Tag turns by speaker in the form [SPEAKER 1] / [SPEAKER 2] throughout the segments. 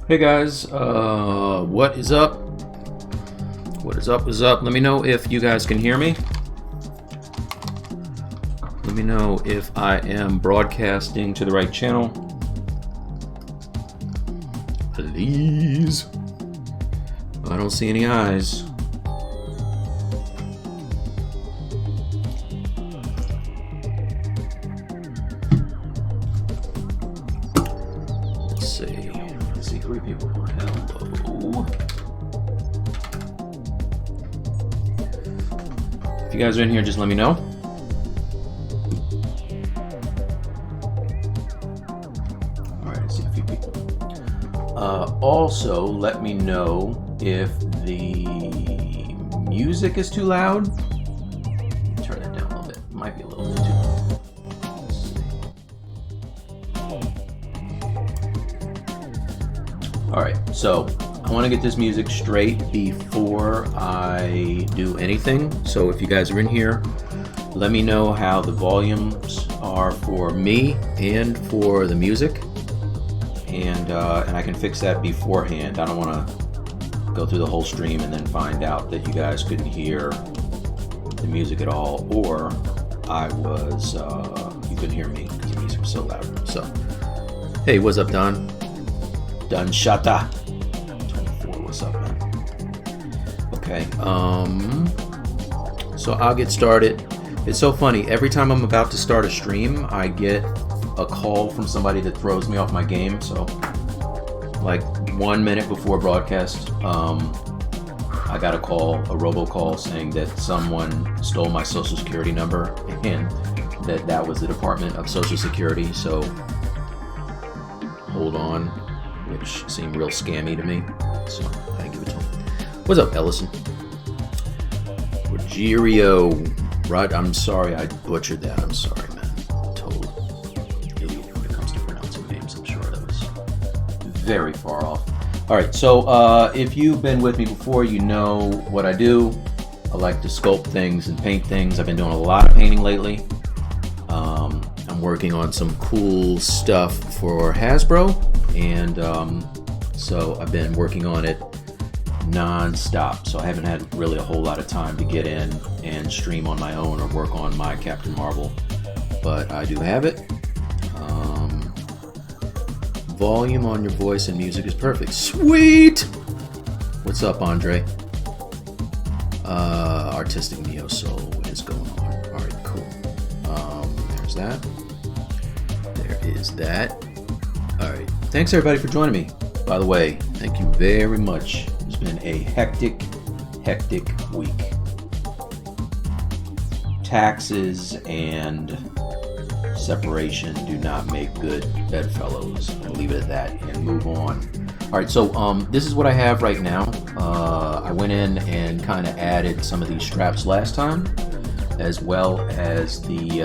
[SPEAKER 1] Hey guys, what is up? What is up? What is up? Let me know if you guys can hear me. Let me know if I am broadcasting to the right channel. Please. I don't see any eyes. Let's see. Let's see, 3 people. Hello. If you guys are in here, just let me know. Also, let me know if the music is too loud. Turn that down a little bit. Might be a little bit too loud. Let's see. Alright, so I want to get this music straight before I do anything. So if you guys are in here, let me know how the volumes are for me and for the music. And I can fix that beforehand. I don't want to go through the whole stream and then find out that you guys couldn't hear the music at all, or you couldn't hear me because the music was so loud. So, hey, what's up, Don? Don Shata 24. What's up, man? Okay. So I'll get started. It's so funny. Every time I'm about to start a stream, I get a call from somebody that throws me off my game. So like 1 minute before broadcast, I got a robocall saying that someone stole my social security number and that was the Department of Social Security. So hold on, which seemed real scammy to me. So I give it to him. What's up, Ellison? Rogerio, right? I'm sorry, I butchered that. I'm sorry, man. Very far off. All right, so if you've been with me before, you know what I do. I like to sculpt things and paint things. I've been doing a lot of painting lately. I'm working on some cool stuff for Hasbro, and so I've been working on it non-stop. So I haven't had really a whole lot of time to get in and stream on my own or work on my Captain Marvel, but I do have it. Volume on your voice and music is perfect. Sweet! What's up, Andre? Artistic Neo Soul. What is going on? Alright, cool. There's that. There is that. Alright. Thanks, everybody, for joining me. By the way, thank you very much. It's been a hectic week. Taxes and separation do not make good bedfellows. I'll leave it at that and move on. All right, so this is what I have right now. I went in and kind of added some of these straps last time, as well as the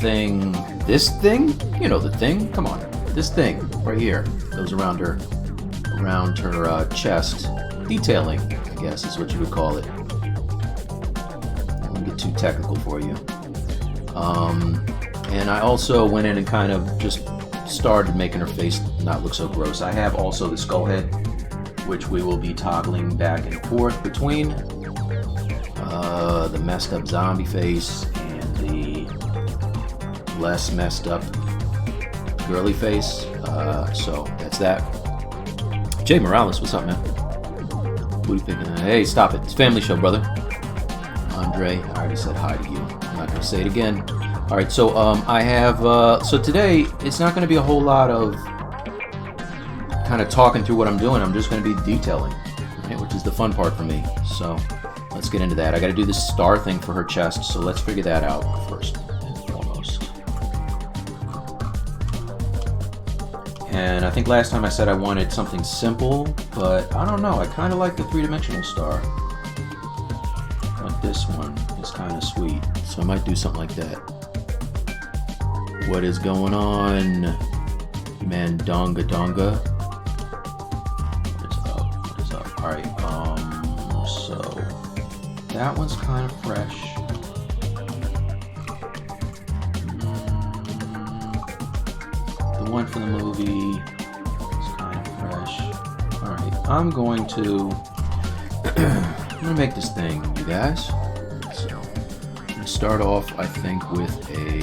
[SPEAKER 1] thing. This thing, you know, the thing. Come on, this thing right here goes around her chest. Detailing, I guess, is what you would call it. Get too technical for you. And I also went in and kind of just started making her face not look so gross. I have also the skull head, which we will be toggling back and forth between the messed up zombie face and the less messed up girly face. So that's that. Jay Morales, what's up, man? What are you thinking? Hey, stop it. It's a family show, brother. Andre, I already said hi to you. I'm not going to say it again. All right, so I have, so today it's not going to be a whole lot of kind of talking through what I'm doing. I'm just going to be detailing, right, which is the fun part for me. So let's get into that. I got to do this star thing for her chest, so let's figure that out first and foremost. And I think last time I said I wanted something simple, but I don't know. I kind of like the 3-dimensional star. Like this one is kind of sweet, so I might do something like that. What is going on, Mandonga Donga? What is up? All right, so that one's kind of fresh. The want for the movie. It's kind of fresh. Alright, I'm going to make this thing, you guys. So, I'm going to start off, I think, with a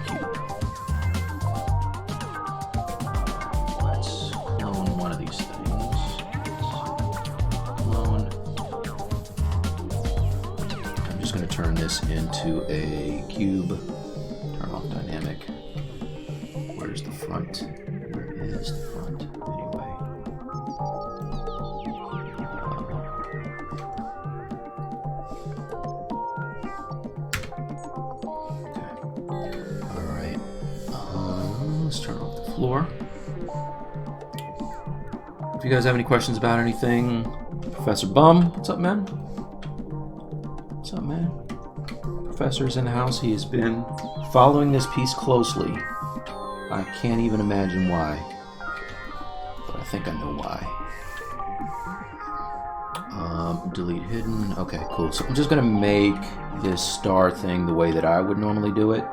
[SPEAKER 1] cube. Let's clone one of these things. Clone. I'm just going to turn this into a cube. Turn off dynamic. Where's the front? Where is the front? Anyway. Alright. Let's turn off the floor. If you guys have any questions about anything, Professor Bum, what's up, man? What's up, man? Professor's in the house. He has been following this piece closely. I can't even imagine why, but I think I know why. Delete hidden. Okay, cool. So I'm just gonna make this star thing the way that I would normally do it.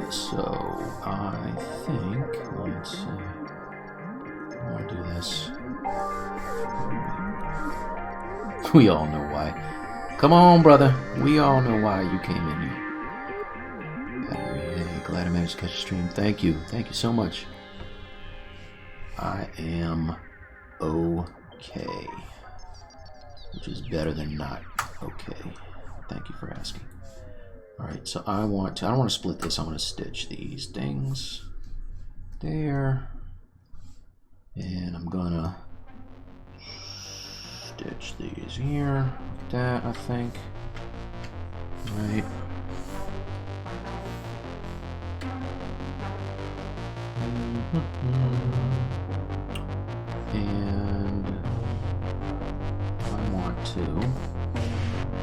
[SPEAKER 1] So I think, let's see. I want to do this. We all know why. Come on, brother. We all know why you came in here. Hey, glad I managed to catch a stream. Thank you. Thank you so much. I am okay. Which is better than not okay. Thank you for asking. Alright, so I don't want to split this. I want to stitch these things there. And I'm gonna stitch these here, like that, I think. Right. And I want to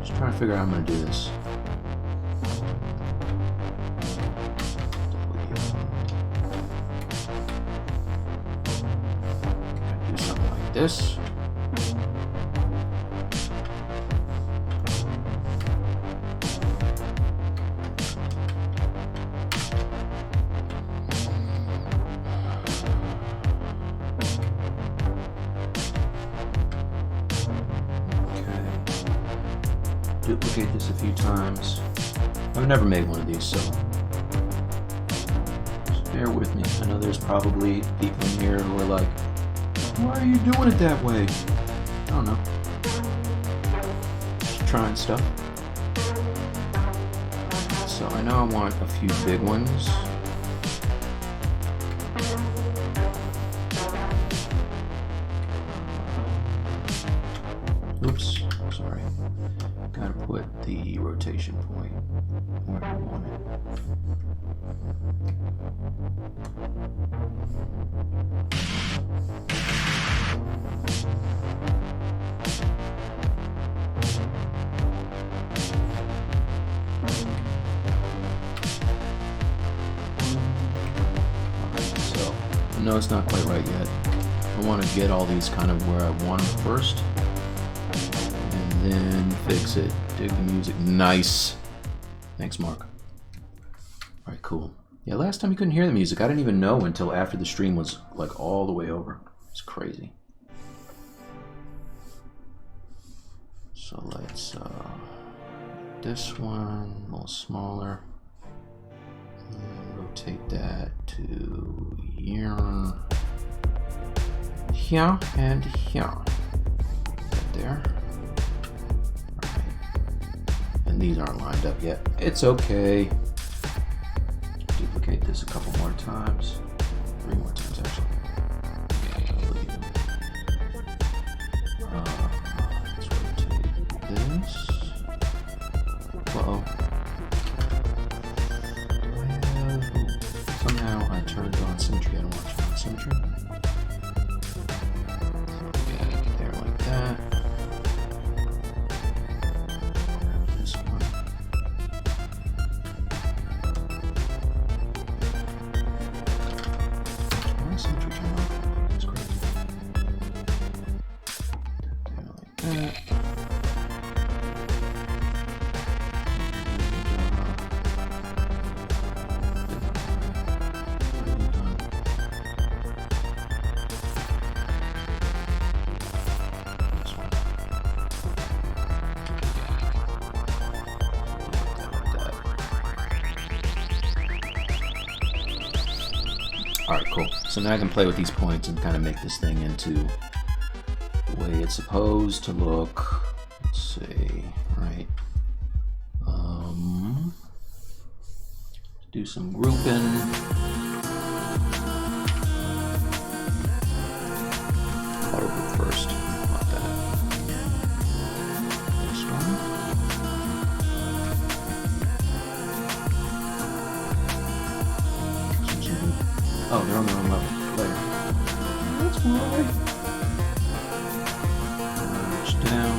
[SPEAKER 1] just trying to figure out how I'm gonna do this. Do something like this. Duplicate this a few times. I've never made one of these, so just bear with me. I know there's probably people in here who are like, why are you doing it that way? I don't know. Just trying stuff. So I know I want a few big ones. Oops, sorry. Gotta put the rotation point where I want it. Alright, so I know it's not quite right yet. I want to get all these kind of where I want them first. Then fix it. Dig the music. Nice. Thanks, Mark. Alright, cool. Yeah, last time you couldn't hear the music. I didn't even know until after the stream was like all the way over. It's crazy. So let's this one a little smaller. And rotate that to here. Here and here. Right there. And these aren't lined up yet. It's okay. Duplicate this a couple more times. 3 more times, actually. Let's rotate this. Uh-oh. Somehow I turned on symmetry. I don't want to turn on symmetry. Yeah, there like that. Alright, cool. So now I can play with these points and kind of make this thing into the way it's supposed to look. Let's see, right. Do some grouping. Auto group first. Like that. This one. Oh, they're on their own level. Later. That's why. Merge down.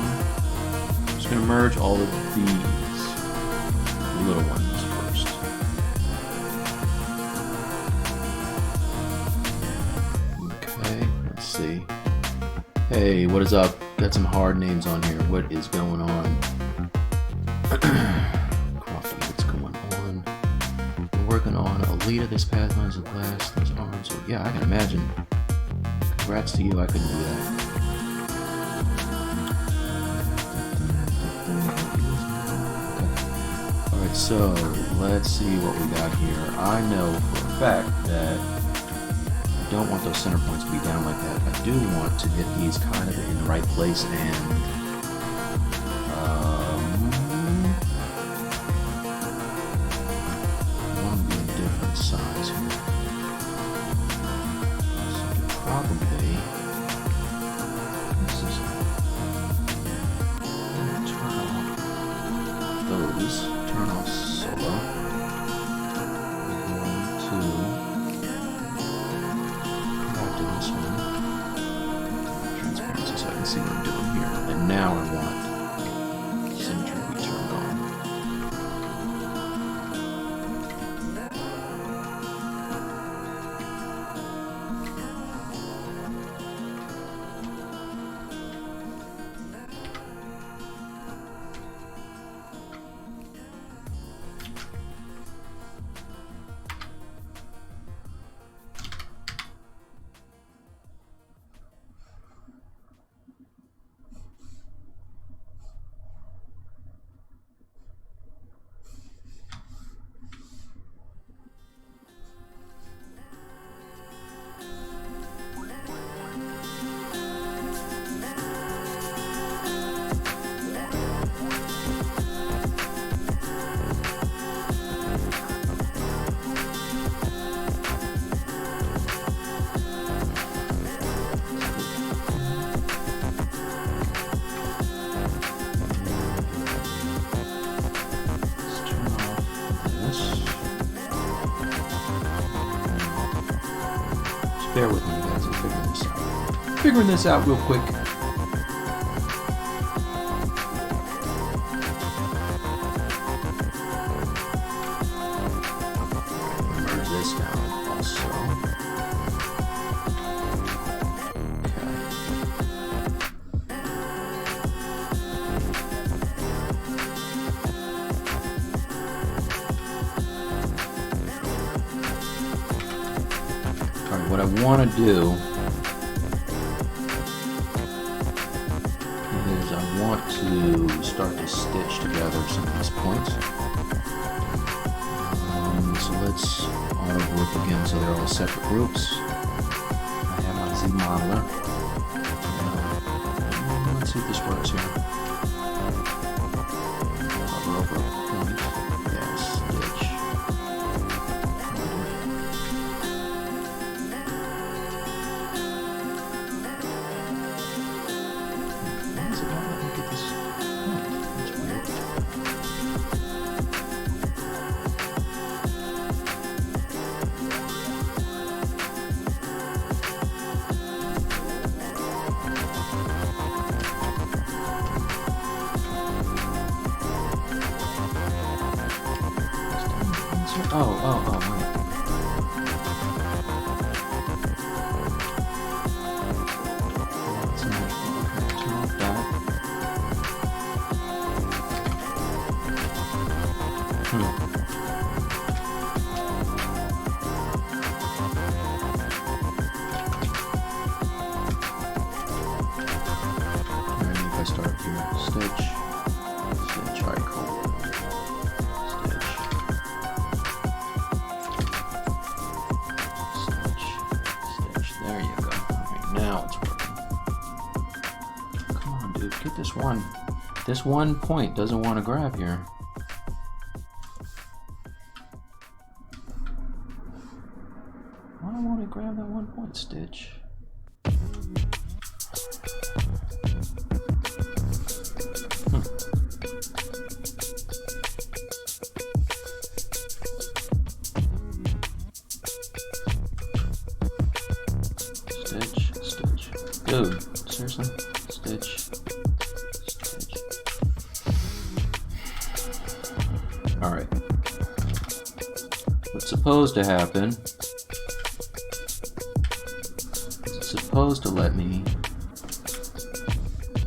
[SPEAKER 1] I'm just going to merge all of these little ones first. Okay, let's see. Hey, what is up? Got some hard names on here. What is going on? Crofty, what's going on? We're working on Alita. This path lines of glass. Those arms. So, yeah, I can imagine. Congrats to you. I couldn't do that. Alright, so let's see what we got here. I know for a fact that I don't want those center points to be down like that. I do want to get these kind of in the right place and I want to be a different size here. So probably this is turn off those, turn off solo. We're going to back to this one. Transparency so I can see what I'm doing here. And now I want symmetry to be turned on. Bear with me, guys. I'm figuring this out. Figuring this out real quick. Merge this down also. What I want to do is I want to start to stitch together some of these points. So let's auto group again so they're all separate groups. I have my Z modeler. Let's see if this works here. Hover over a point. Yeah, stitch. Oh, wait. Turn off that. Alright, if I start here, stitch, alright, cool. Stitch. This one point doesn't want to grab here. Why don't want to grab that one point stitch? Stitch, stitch. Dude, seriously? Stitch, stitch. Alright. What's supposed to happen is it's supposed to let me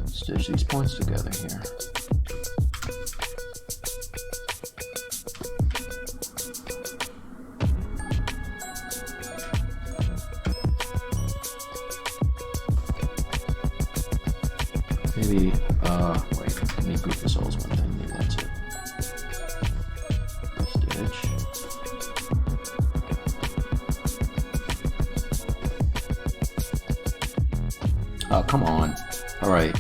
[SPEAKER 1] stitch these points together here. Maybe, wait, let me group this all as one thing, maybe that's it. Stitch. Oh, come on. Alright.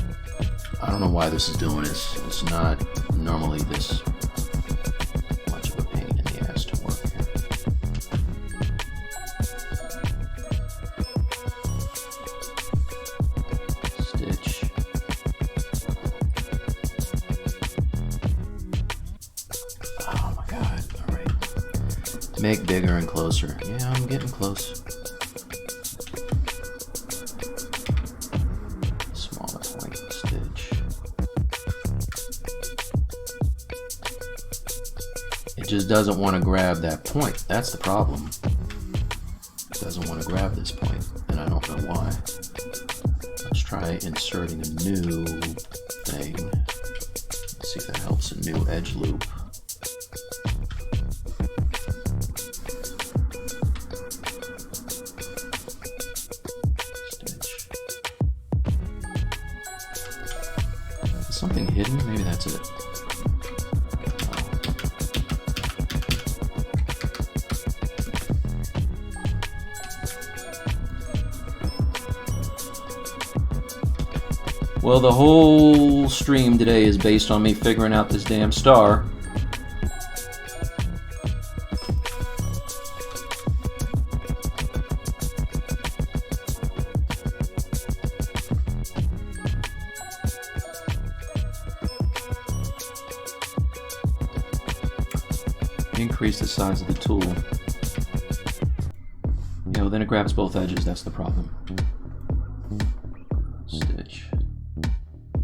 [SPEAKER 1] I don't know why this is doing this. It's not normally this much of a pain in the ass to work here. Stitch. Oh my god. Alright. Make bigger and closer. Yeah, I'm getting close. It just doesn't want to grab that point. That's the problem. It doesn't want to grab this point, and I don't know why. Let's try inserting a new thing. Let's see if that helps. A new edge loop. Stitch. Is something hidden? Maybe that's it. Well, the whole stream today is based on me figuring out this damn star. Increase the size of the tool. You know, then it grabs both edges, that's the problem. Stitch.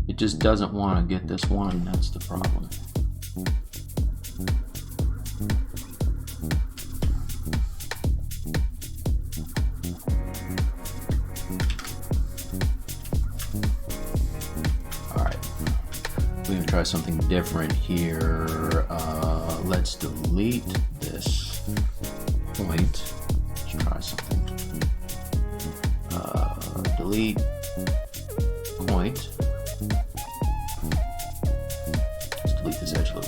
[SPEAKER 1] It just doesn't want to get this one, that's the problem. Alright, we're going to try something different here. Let's delete this point. Let's try something. Delete point. Delete this edge loop.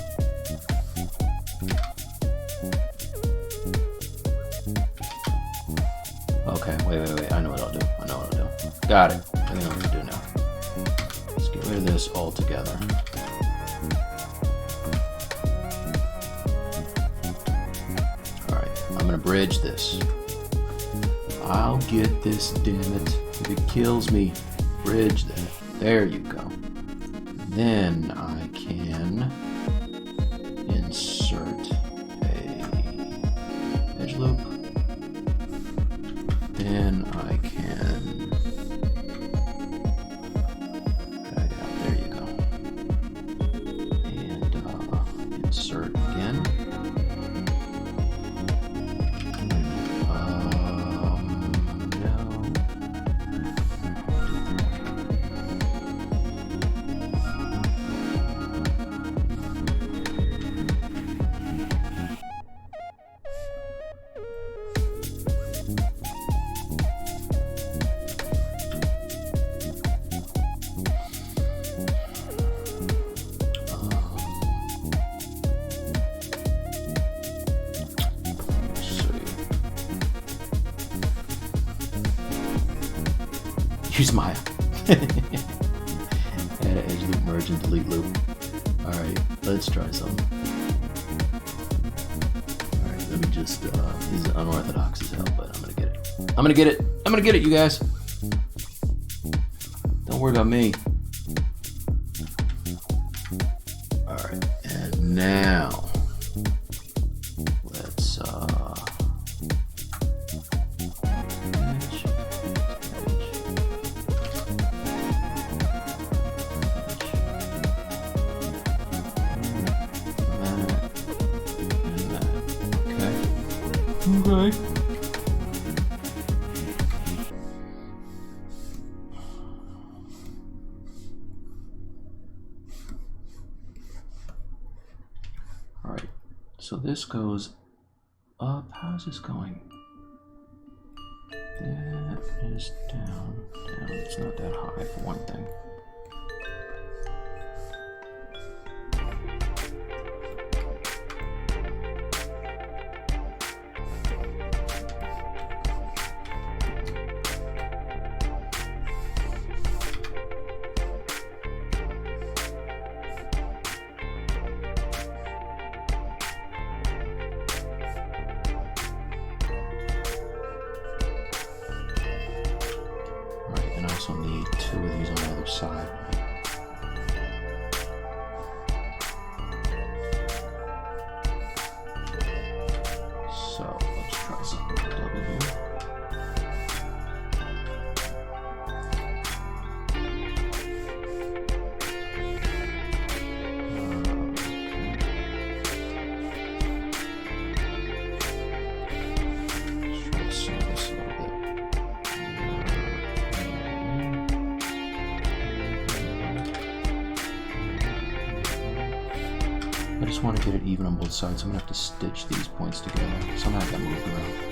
[SPEAKER 1] Okay, wait. I know what I'll do. Got it. I know what to do now. Let's get rid of this altogether. Alright, I'm gonna bridge this. I'll get this, damn it. If it kills me, bridge that. There you go. Then I can insert a edge loop. Then I can drag it out. There you go. And insert again. Use Maya. Add an edge loop merge and delete loop. Alright, let's try something. Alright, let me just, this is unorthodox as hell, but I'm gonna get it. I'm gonna get it! I'm gonna get it, you guys! Don't worry about me. Alright, and now, let's, okay. All right, so this goes up. How's this going? That is down. It's not that high for one thing. I also need 2 of these on the other side. So let's try something with W. Let's try to sand this a little bit. I just want to get it even on both sides, so I'm going to have to stitch these points together. Somehow I got moved around.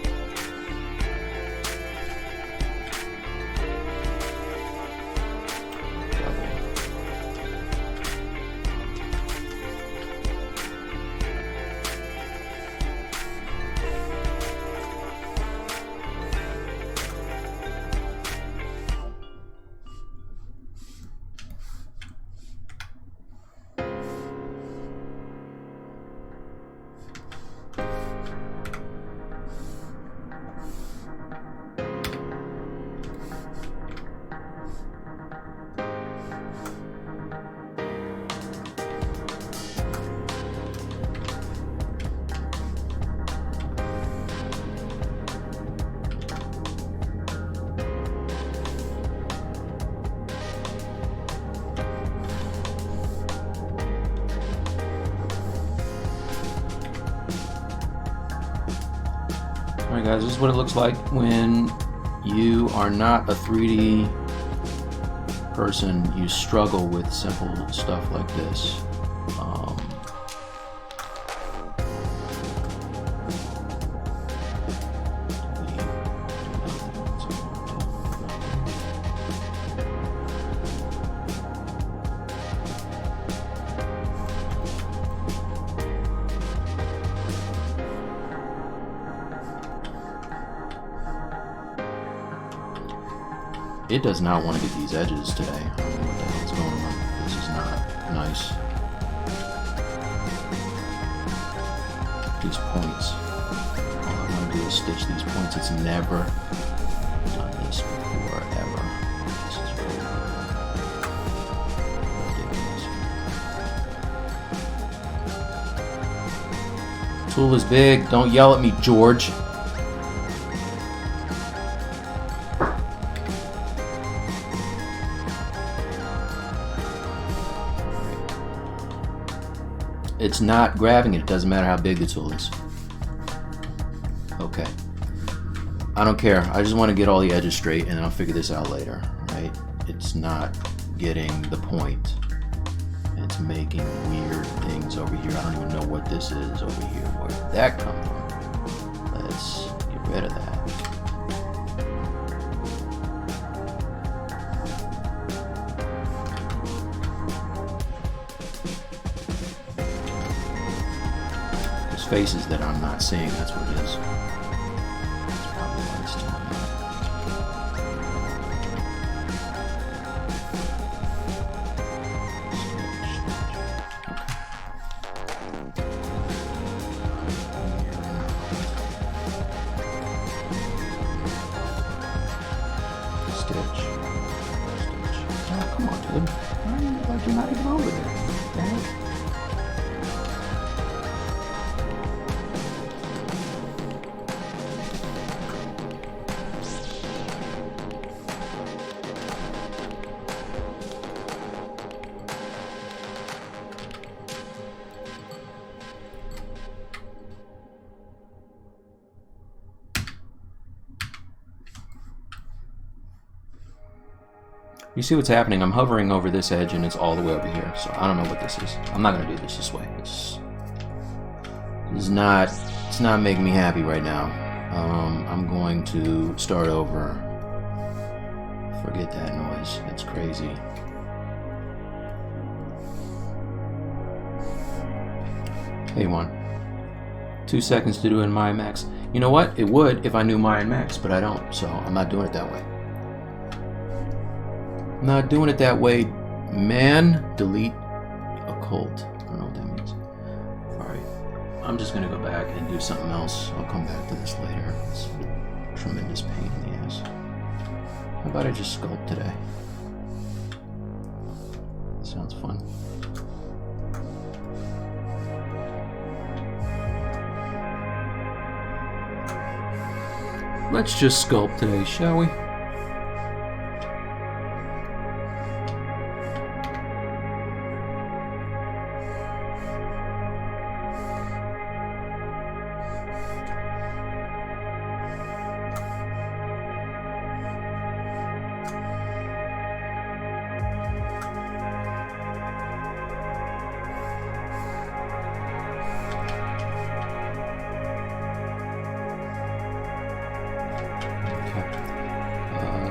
[SPEAKER 1] Alright guys, this is what it looks like when you are not a 3D person. You struggle with simple stuff like this. It does not want to get these edges today. I don't know what the hell's going on. This is not nice. These points. All I want to do is stitch these points. It's never done this before, ever. This is really ridiculous. Tool is big. Don't yell at me, George. It's not grabbing it. It doesn't matter how big the tool is. Okay. I don't care. I just want to get all the edges straight and then I'll figure this out later, right? It's not getting the point. It's making weird things over here. I don't even know what this is over here. Where did that come from? Let's get rid of that. Faces that I'm not seeing, that's what it is. That's probably why it's doing that. You see what's happening? I'm hovering over this edge and it's all the way over here. So I don't know what this is. I'm not gonna do this way. This is not. It's not making me happy right now. I'm going to start over. Forget that noise. It's crazy. Hey, 2 seconds to do in Maya Max. You know what? It would if I knew Maya Max, but I don't. So I'm not doing it that way. I'm not doing it that way, man. Delete occult. I don't know what that means. Alright. I'm just gonna go back and do something else. I'll come back to this later. It's a tremendous pain in the ass. How about I just sculpt today? Sounds fun. Let's just sculpt today, shall we?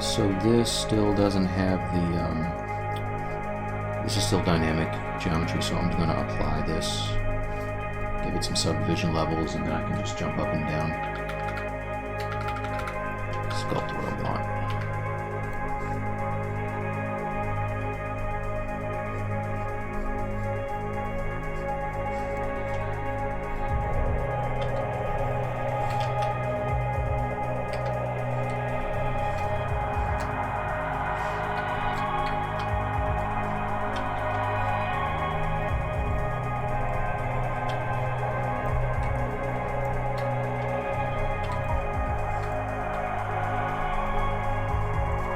[SPEAKER 1] So this still doesn't have the, this is still dynamic geometry, so I'm going to apply this, give it some subdivision levels, and then I can just jump up and down, sculpt what I want.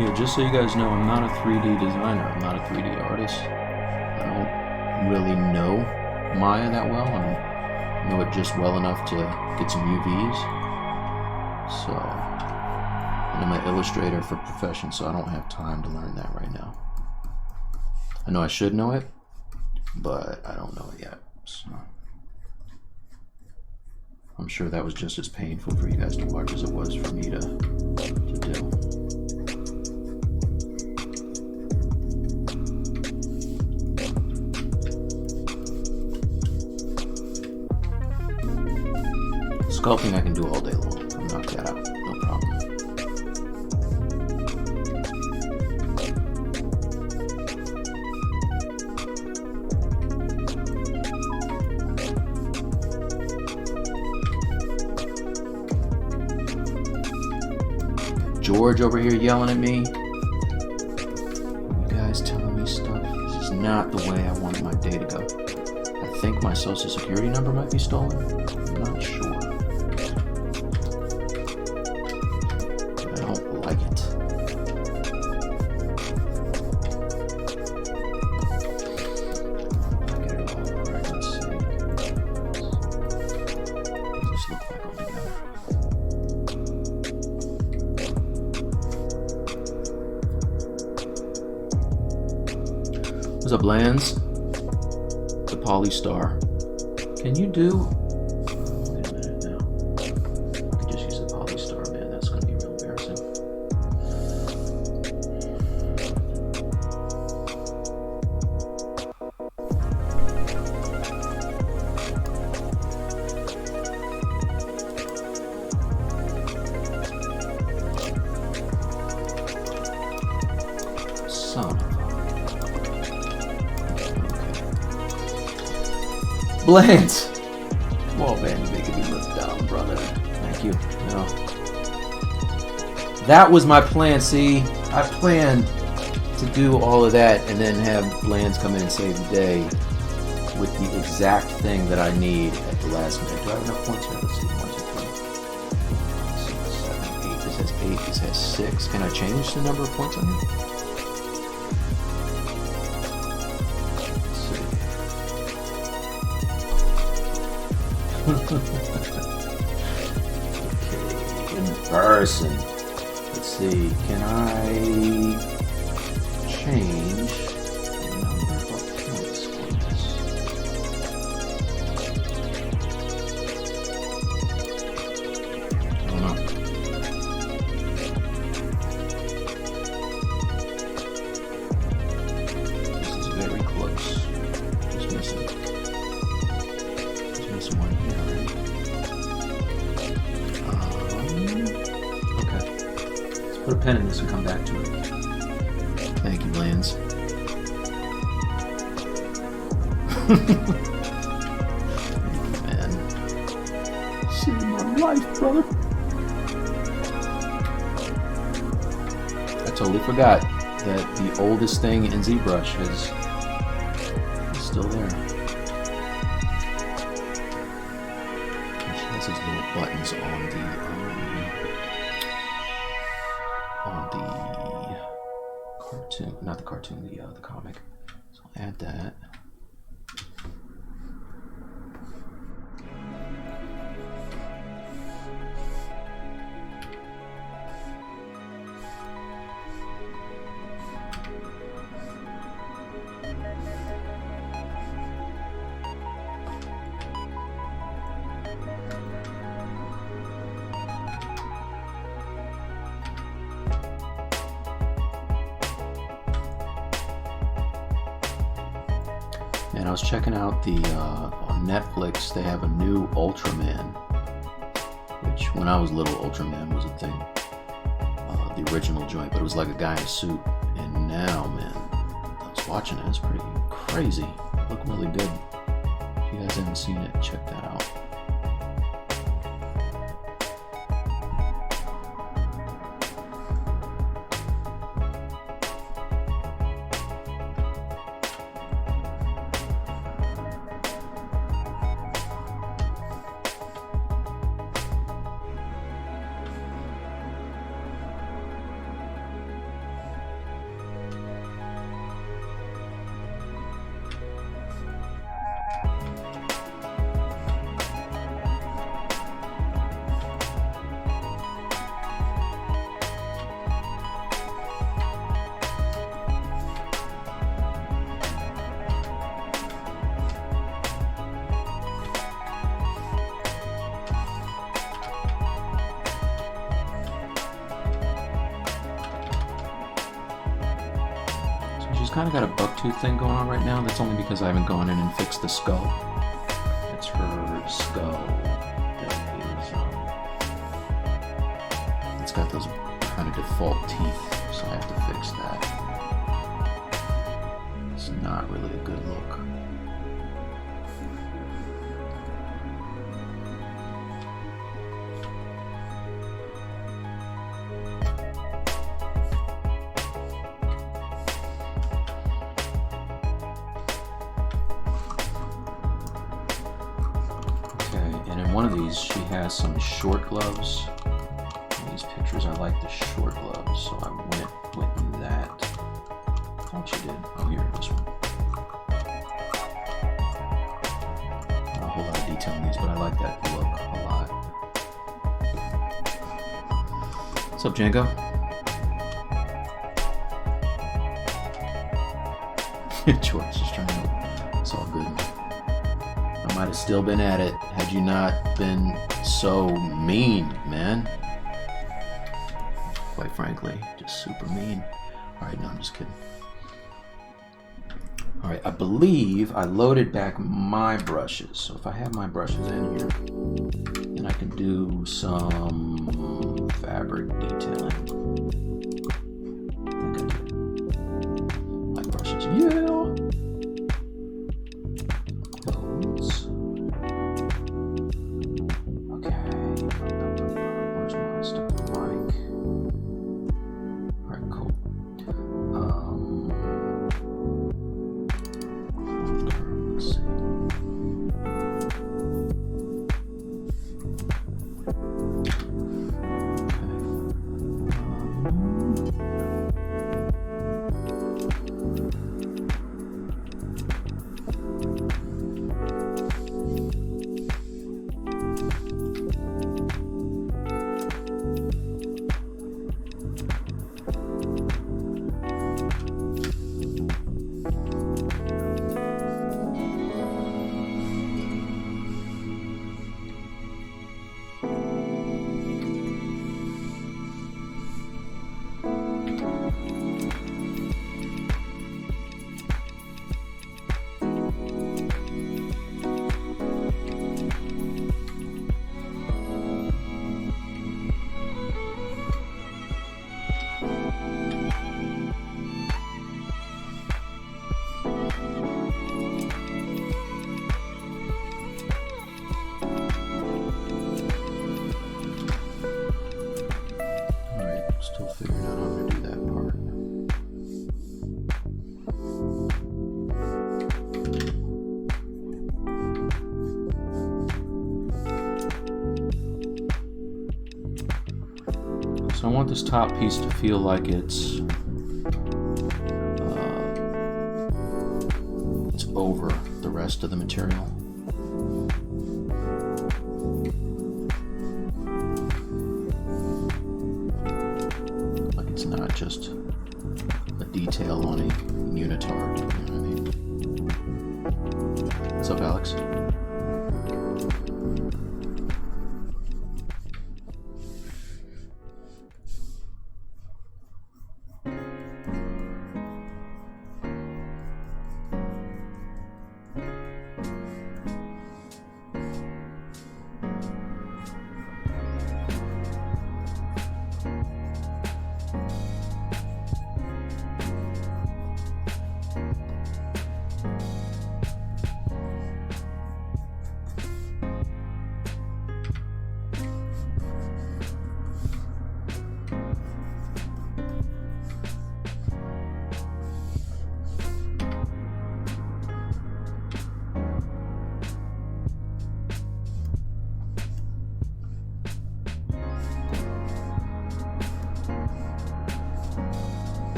[SPEAKER 1] Yeah, just so you guys know, I'm not a 3D designer. I'm not a 3D artist. I don't really know Maya that well. I know it just well enough to get some UVs. So, and I'm an illustrator for profession, so I don't have time to learn that right now. I know I should know it, but I don't know it yet. So, I'm sure that was just as painful for you guys to watch as it was for me to do. Sculpting I can do all day long. I can knock that out, no problem. George over here yelling at me. You guys telling me stuff. This is not the way I wanted my day to go. I think my social security number might be stolen. I'm not sure. What's up, Lance? The Polystar. Can you do? Wait a minute now. I could just use the Polystar, man. That's gonna be real embarrassing. Son. Blance! Whoa, man, you're making me look down, brother. Thank you. No. That was my plan, see? I planned to do all of that and then have Blance come in and save the day with the exact thing that I need at the last minute. Do I have enough points here? Let's see. 1, 2, 3, 6, 7, 8. This has 8, this has 6. Can I change the number of points on here? Okay, in person. Let's see, can I change. I don't know. This is very close. Just missing one here. Okay. Let's put a pin in this and come back to it. Thank you, Lance. Man. Saved my life, brother. I totally forgot that the oldest thing in ZBrush is still there. And she has these little buttons on the cartoon, not the cartoon, the comic. So I'll add that. And I was checking out on Netflix, they have a new Ultraman, which when I was little, Ultraman was a thing. The original joint, but it was like a guy in a suit. And now, man, I was watching it, it's pretty crazy. It looked really good. If you guys haven't seen it, check that out. She's kind of got a bucktooth thing going on right now. That's only because I haven't gone in and fixed the skull. That's her skull. It's got those kind of default teeth, so I have to fix that. It's not really a good look. One of these, she has some short gloves. In these pictures, I like the short gloves, so I went with that. I thought she did. Oh, here, this one. Not a whole lot of detail in these, but I like that look a lot. What's up, Django? George is trying to. It's all good. I might have still been at it had you not been so mean, man. Quite frankly, just super mean. Alright, no, I'm just kidding. Alright, I believe I loaded back my brushes. So if I have my brushes in here, then I can do some fabric detailing. I think I did. My brushes, yeah! So I want this top piece to feel like it's over the rest of the material. Like it's not just a detail on a unitard, you know what I mean? What's up, Alex?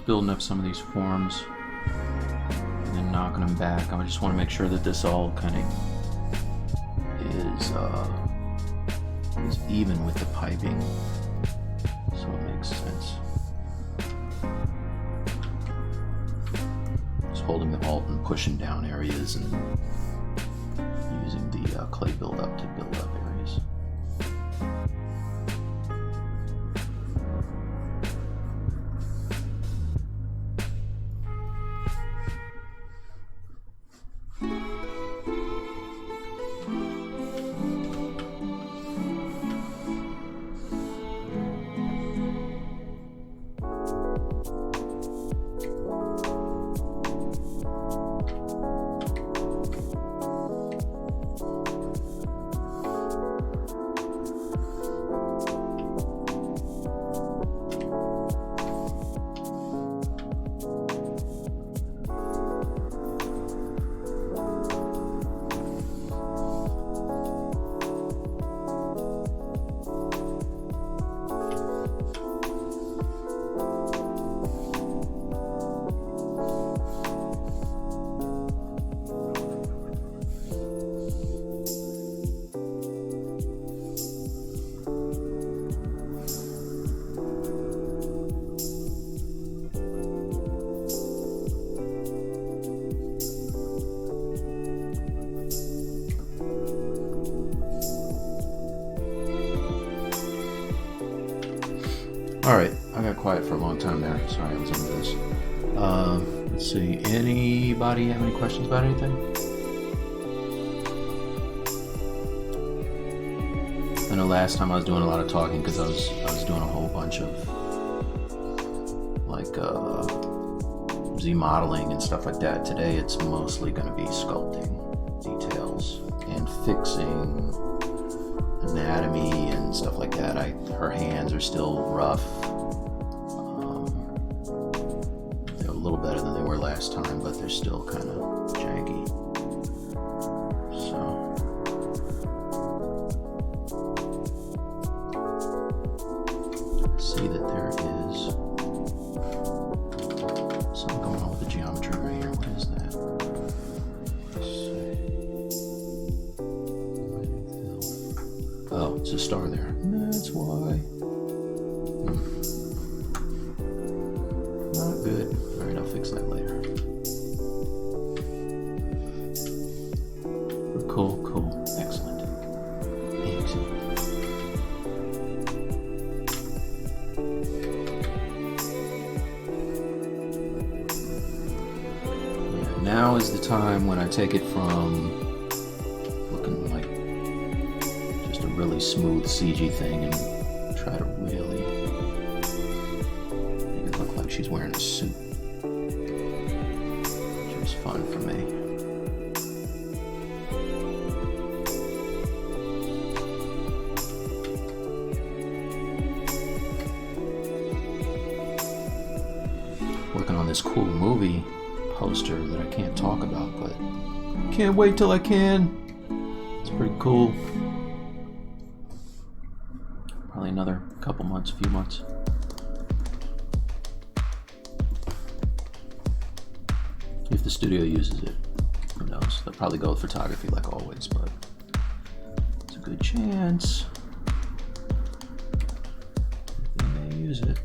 [SPEAKER 1] Building up some of these forms and then knocking them back. I just want to make sure that this all kind of is even with the piping, so it makes sense. Just holding the alt and pushing down areas and using the clay buildup to build up areas. Alright, I got quiet for a long time there. Sorry, I was into this. Let's see, anybody have any questions about anything? I know last time I was doing a lot of talking because I was doing a whole bunch of like Z modeling and stuff like that. Today it's mostly going to be sculpting details and fixing anatomy and stuff like that. Her hands are still rough. They're a little better than they were last time, but they're still kind of janky. So see that there is something going on with the geometry right here. What is that? Let's see. Oh, it's a star there. That's why. time when I take it from looking like just a really smooth CG thing and try to really make it look like she's wearing a suit, which was fun for me. Working on this cool movie poster that I can't talk about, but can't wait till I can. It's pretty cool. Probably another couple months, few months. If the studio uses it, who knows? They'll probably go with photography like always, but it's a good chance they may use it.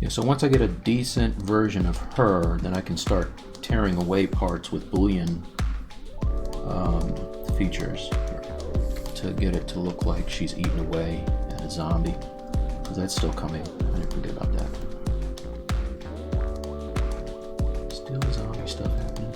[SPEAKER 1] So once I get a decent version of her, then I can start tearing away parts with Boolean features to get it to look like she's eaten away at a zombie, because that's still coming. I didn't forget about that. Still zombie stuff happening.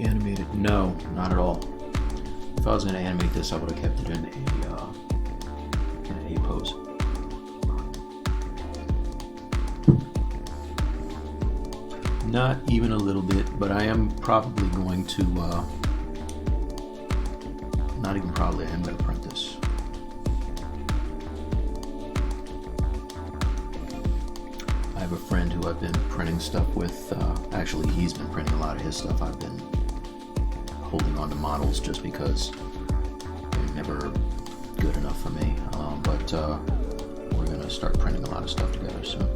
[SPEAKER 1] Animated? No, not at all. If I was going to animate this, I would have kept it in an A pose. Not even a little bit, but I am probably going to, not even probably, I am going to print this. I have a friend who I've been printing stuff with. Actually, he's been printing a lot of his stuff. I've been holding on to models just because they're never good enough for me. But we're going to start printing a lot of stuff together soon.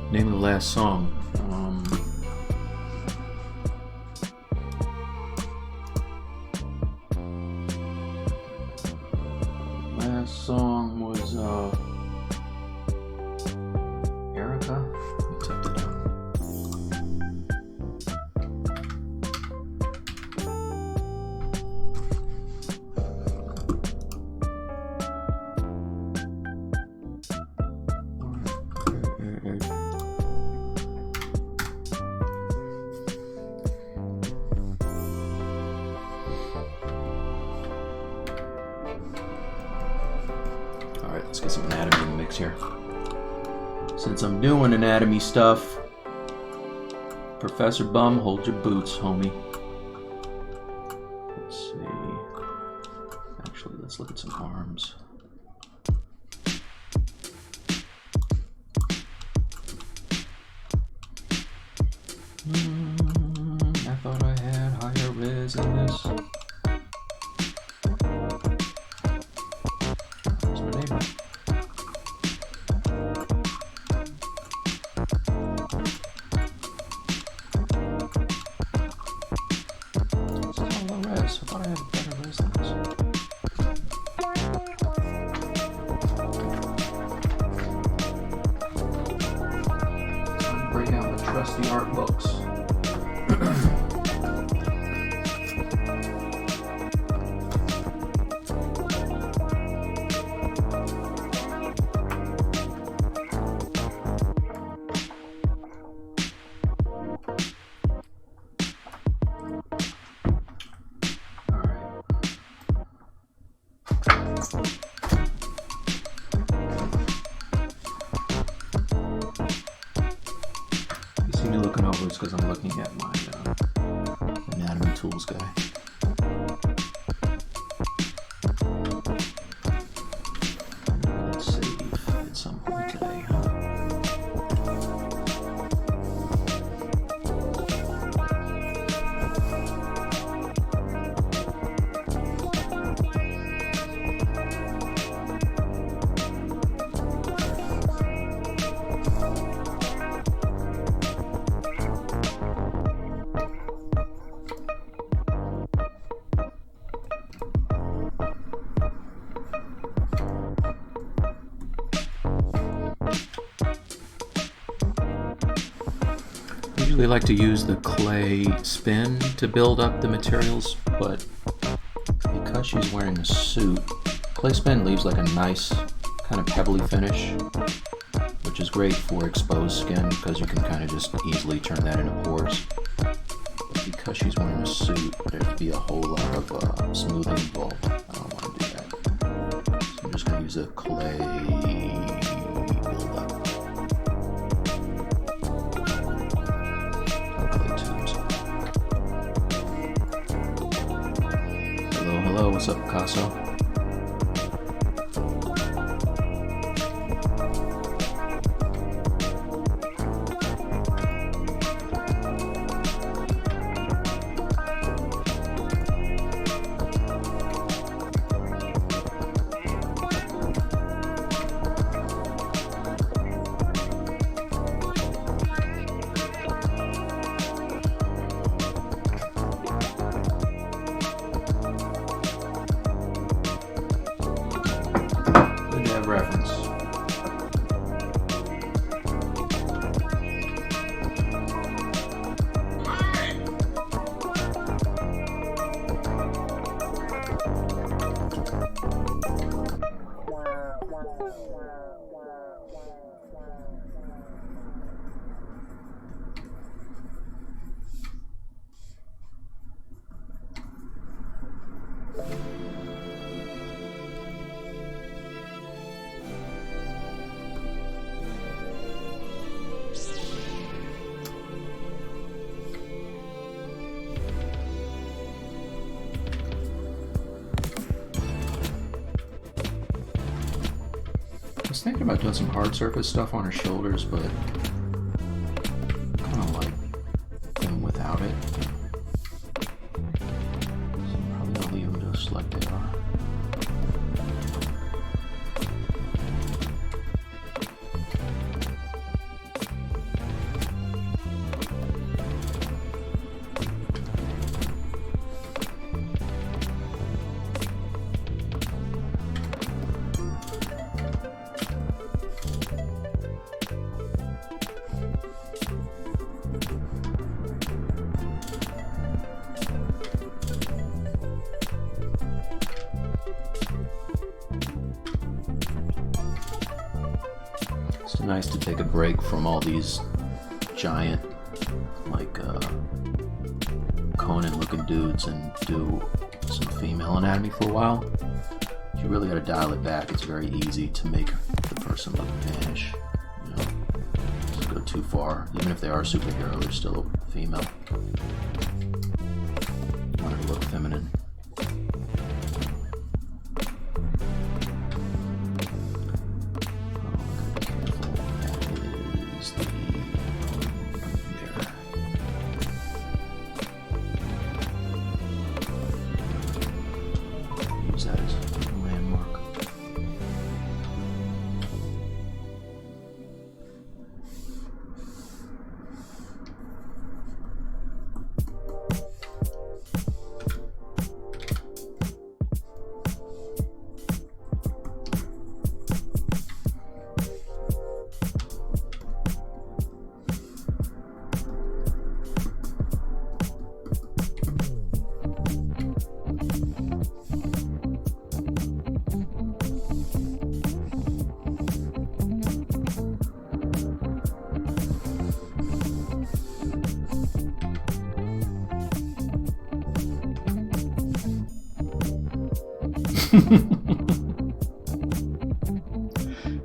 [SPEAKER 1] Name of the last song. Last song was Erica. Let's have to do. Let's get some anatomy in the mix here. Since I'm doing anatomy stuff, Professor Bum, hold your boots, homie. Let's see. Actually, let's look at some arms. I thought I had higher res in this. There's my neighbor. This is all low res. I thought I had a better res than this. Time to break out the trusty art books. Because I'm looking at my anatomy tools guy. Let's save at some point today, I like to use the clay spin to build up the materials, but because she's wearing a suit, clay spin leaves like a nice kind of pebbly finish, which is great for exposed skin because you can kind of just easily turn that into pores. But because she's wearing a suit, there'd be a whole lot of smoothing involved. I don't want to do that. So I'm just going to use a clay build-up. Hello, what's up, Picasso? Reference. I was thinking about doing some hard surface stuff on her shoulders, but I kind of like them without it. So I'm probably going to leave them just like they are. It's nice to take a break from all these giant, like, Conan looking dudes and do some female anatomy for a while. You really got to dial it back. It's very easy to make the person look vanish. You know, just go too far. Even if they are a superhero, they're still a female. Want her to look feminine. That is a landmark.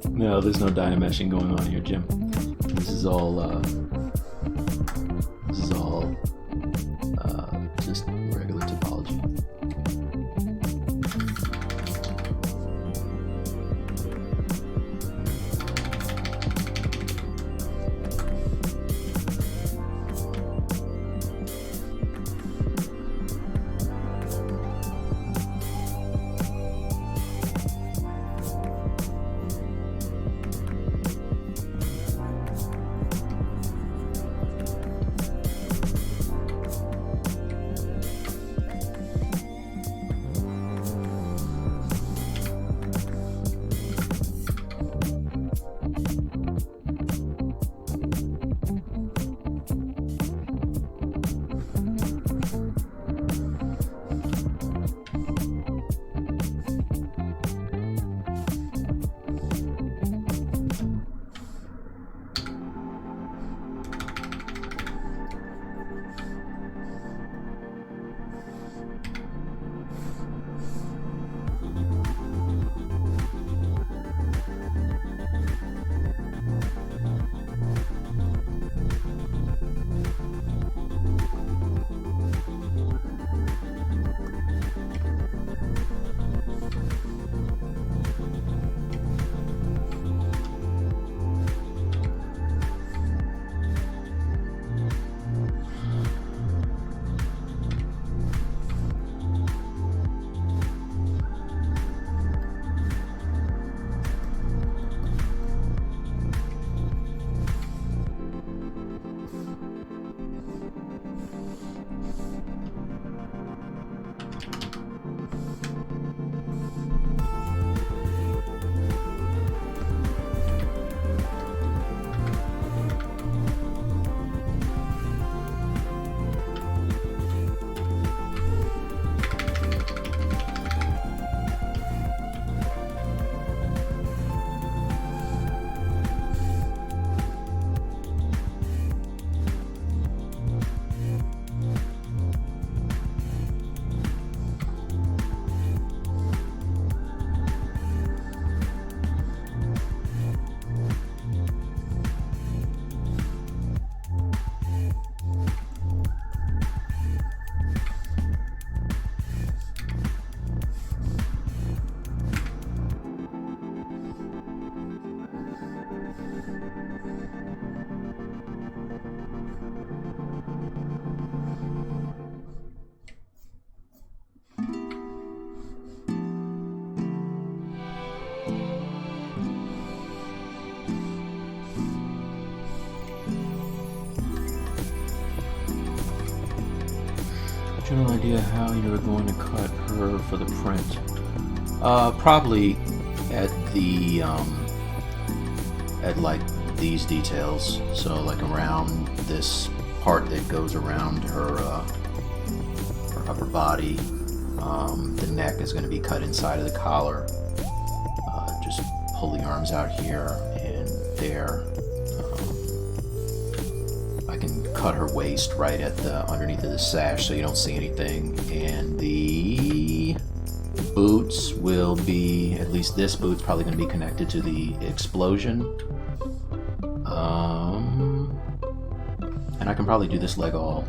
[SPEAKER 1] No, there's no dynameshing going on here, Jim. This is all just regular topology. General idea how you're going to cut her for the print. Probably at the at like these details. So like around this part that goes around her upper body. The neck is going to be cut inside of the collar. Just pull the arms out here and there. I can cut her waist right at the underneath of the sash so you don't see anything. And the boots will be, at least this boot's probably going to be connected to the explosion. And I can probably do this leg all.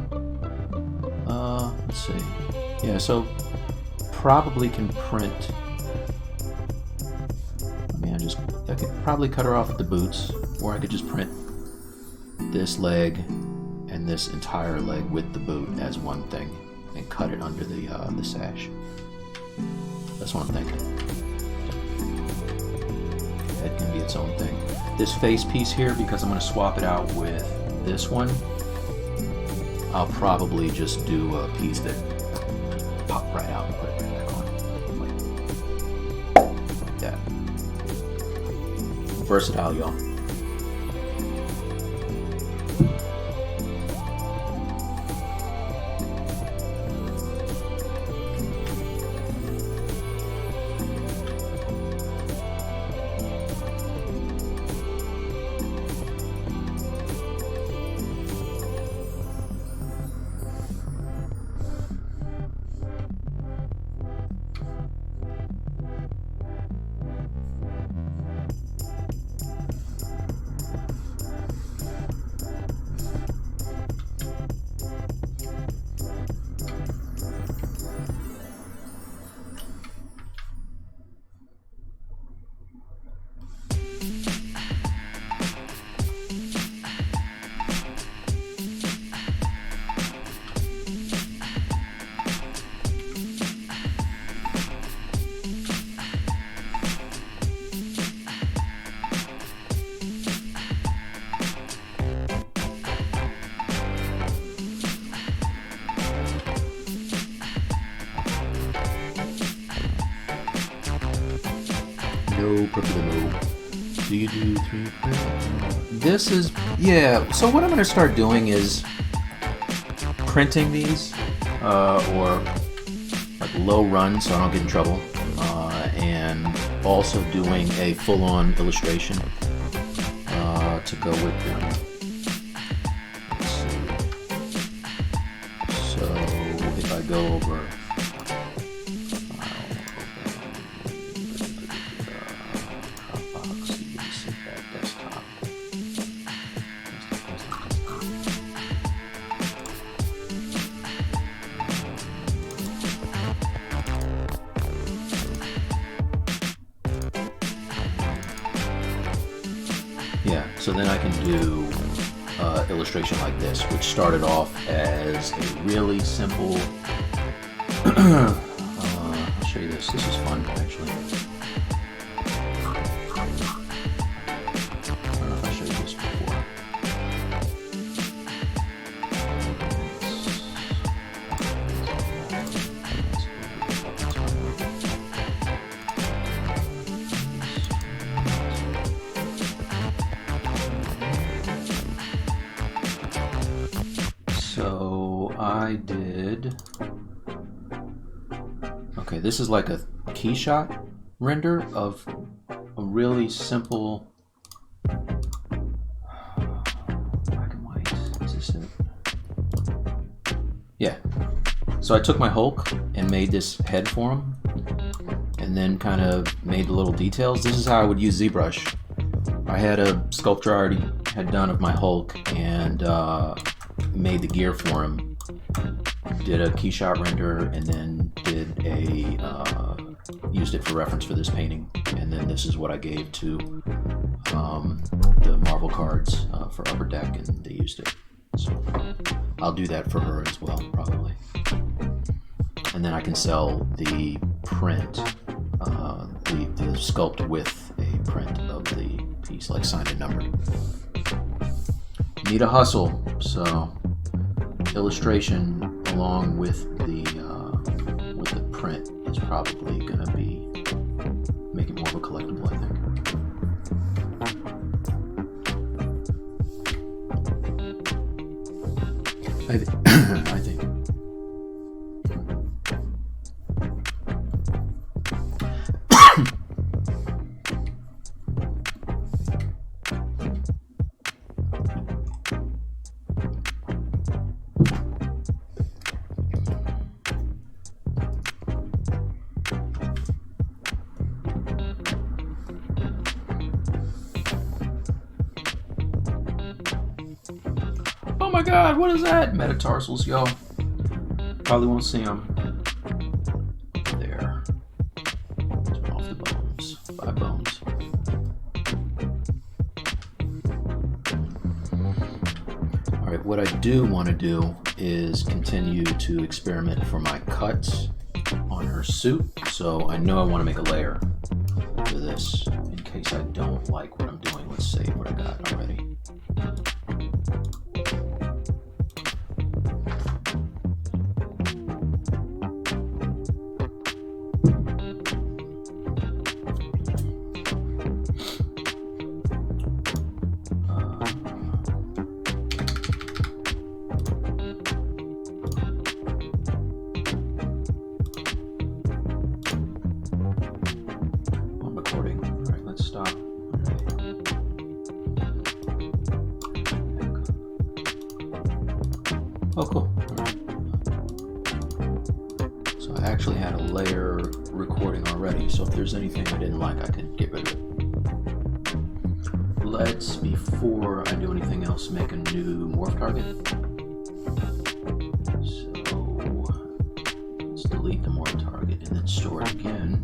[SPEAKER 1] Let's see. Yeah, so probably can print. I mean, I could probably cut her off at the boots, or I could just print this leg and this entire leg with the boot as one thing and cut it under the sash. That's what I'm thinking. That can be its own thing. This face piece here, because I'm going to swap it out with this one, I'll probably just do a piece that pop right out and put it right back on. Like that. Versatile, y'all. No problemo. Do you do 3 print? This is, yeah, so what I'm going to start doing is printing these, or like low run so I don't get in trouble, and also doing a full-on illustration to go with them. Let's see. So if I go over so then I can do illustration like this, which started off as a really simple. I'll show you this. This is fun, actually. I don't know if I showed you this before. So I did, okay, this is like a key shot render of a really simple black and white. Is this it? Yeah. So I took my Hulk and made this head for him and then kind of made the little details. This is how I would use ZBrush. I had a sculpture I already had done of my Hulk and made the gear for him, did a key shot render, and then did used it for reference for this painting, and then this is what I gave to the Marvel cards for Upper Deck, and they used it. So I'll do that for her as well, probably. And then I can sell the print, the sculpt with a print of the piece, like signed and numbered. Need a hustle, so illustration along with the print is probably going to be make it more of a collectible, I think. I think. my god, what is that? Metatarsals, yo. Probably won't see them. There. Turn off the bones. 5 bones. Alright, what I do want to do is continue to experiment for my cuts on her suit. So I know I want to make a layer for this in case I don't like what I'm doing. Let's save what I got already. Oh, cool. So I actually had a layer recording already, so if there's anything I didn't like, I could get rid of it. Let's, before I do anything else, make a new morph target. So let's delete the morph target and then store it again.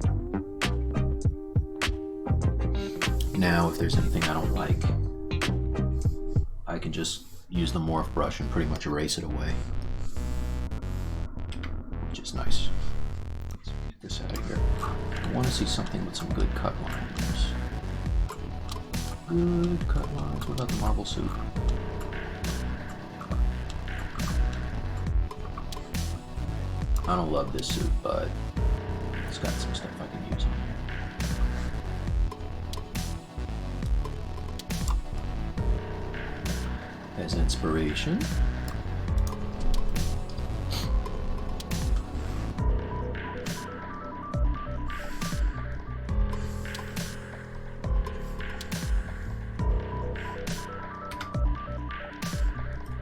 [SPEAKER 1] Now, if there's anything I don't like, I can just use the morph brush and pretty much erase it away, which is nice. Let's get this out of here. I want to see something with some good cut lines. Good cut lines. What about the marble suit? I don't love this suit, but it's got some stuff I can use on here. As inspiration.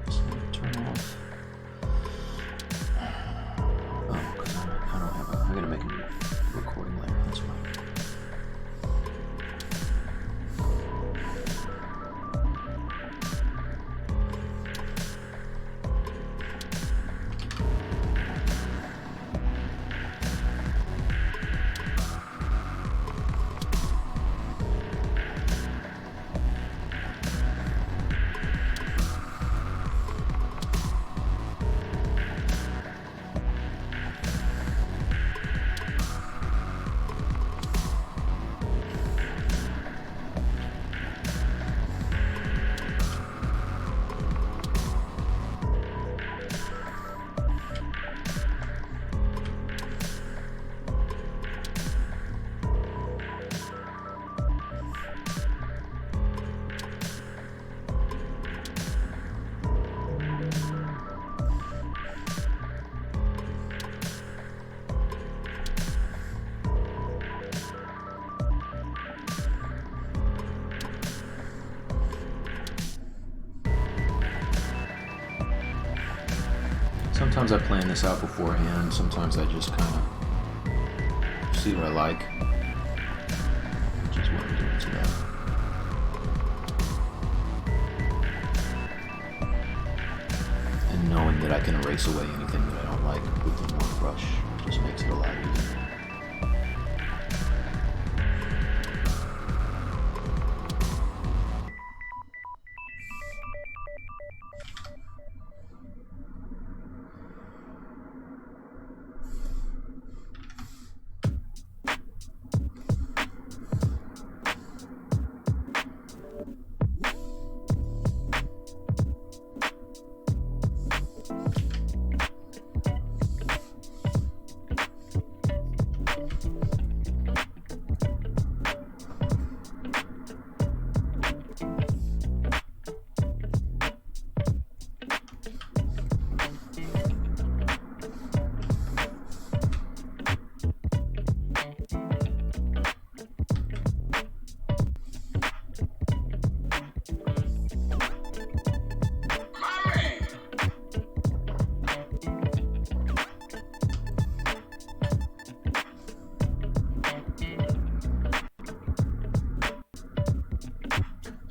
[SPEAKER 1] So turn off. Oh, because I don't have a. I'm gonna make a new recording layer. That's fine. Sometimes I plan this out beforehand, sometimes I just kind of see what I like, which is what I'm doing today. And knowing that I can erase away anything that I don't like with the morph brush just makes it a lot easier.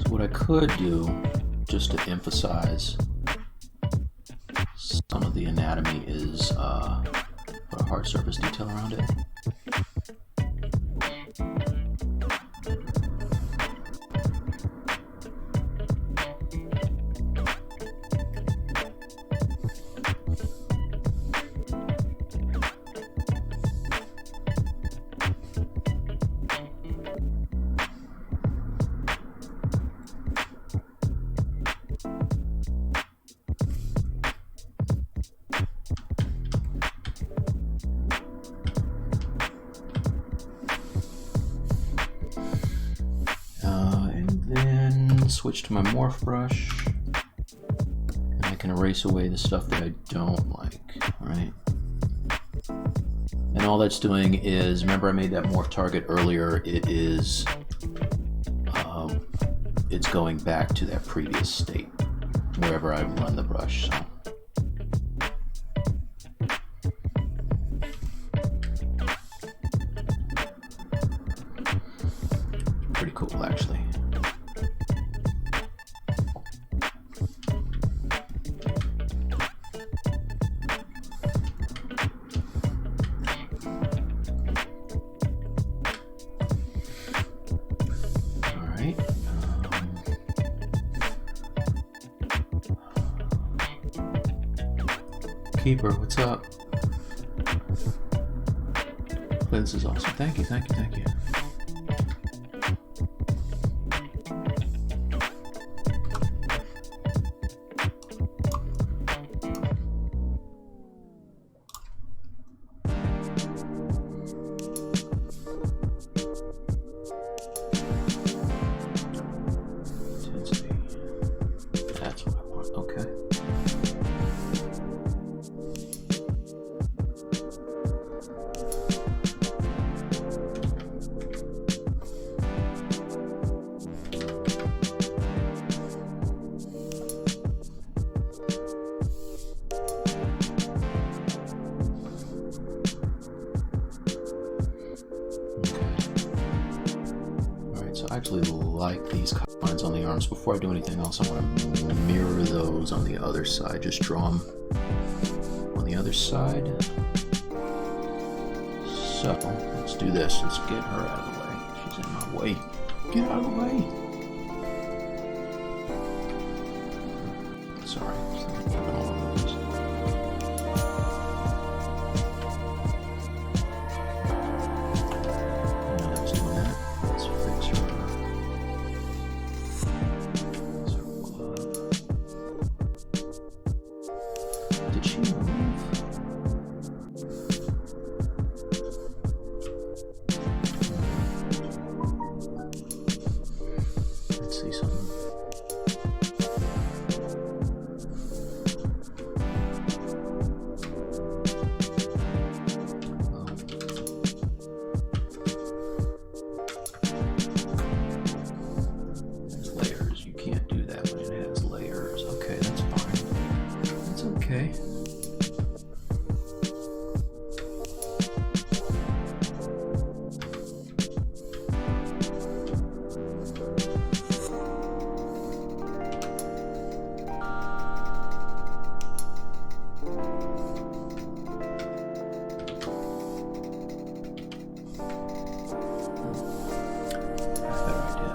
[SPEAKER 1] What I could do, just to emphasize the anatomy is put a hard surface detail around it. Switch to my morph brush, and I can erase away the stuff that I don't like, right? And all that's doing is, remember I made that morph target earlier, it's going back to that previous state, wherever I run the brush, so. Pretty cool, actually. Keeper, what's up? This is awesome. Thank you, thank you, thank you. Intensity. That's what I want. Okay. I actually like these lines on the arms. Before I do anything else, I want to mirror those on the other side. Just draw them on the other side. So let's do this. Let's get her out of the way. She's in my way. Get out of the way. Sorry. Okay.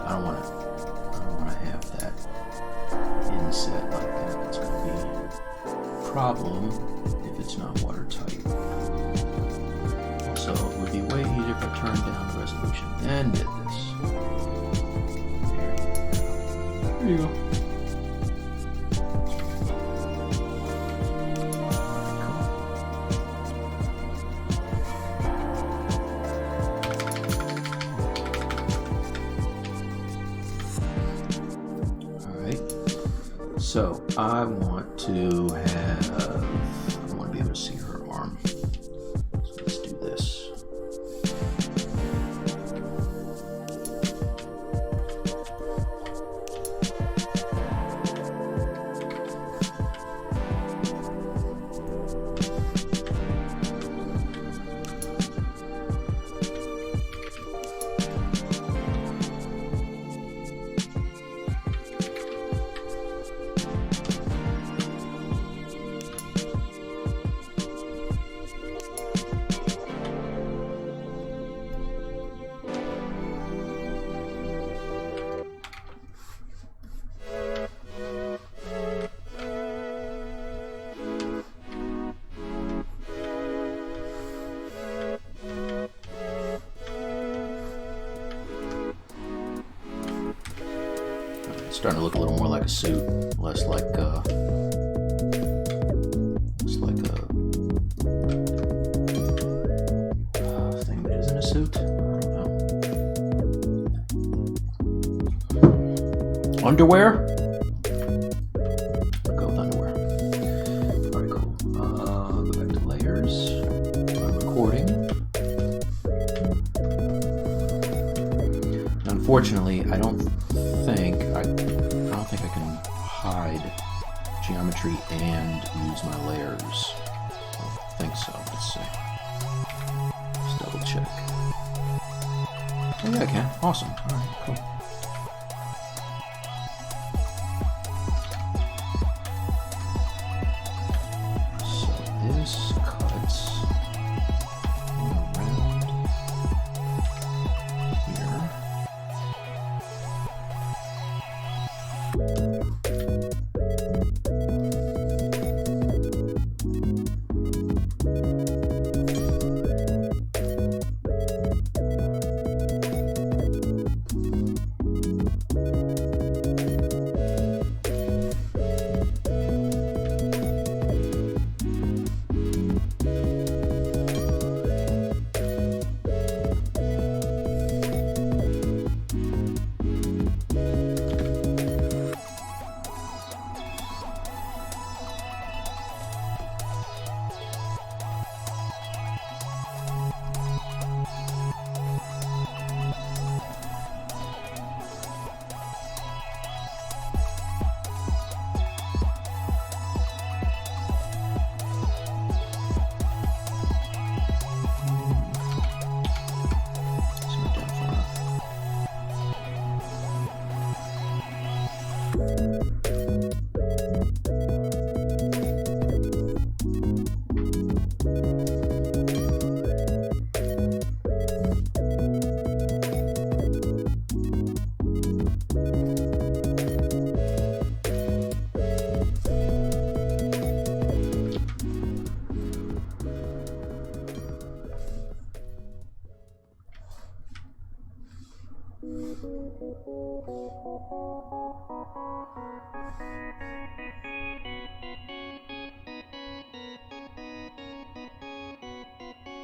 [SPEAKER 1] I don't want to have that inset like that. It's going to be a problem if it's not watertight. Also, it would be way easier if I turned down the resolution and did this. There you go. So I want to be able to see her arm. So let's do this. It's starting to look a little more like a suit, less like a thing that isn't a suit. I don't know. Underwear? Go with underwear. Alright, cool. Go back to layers. I'm recording. Unfortunately, I don't think I can hide geometry and use my layers. I don't think so. Let's see. Let's double check. Oh yeah, I can. Awesome. Alright, cool. So this cuts around here.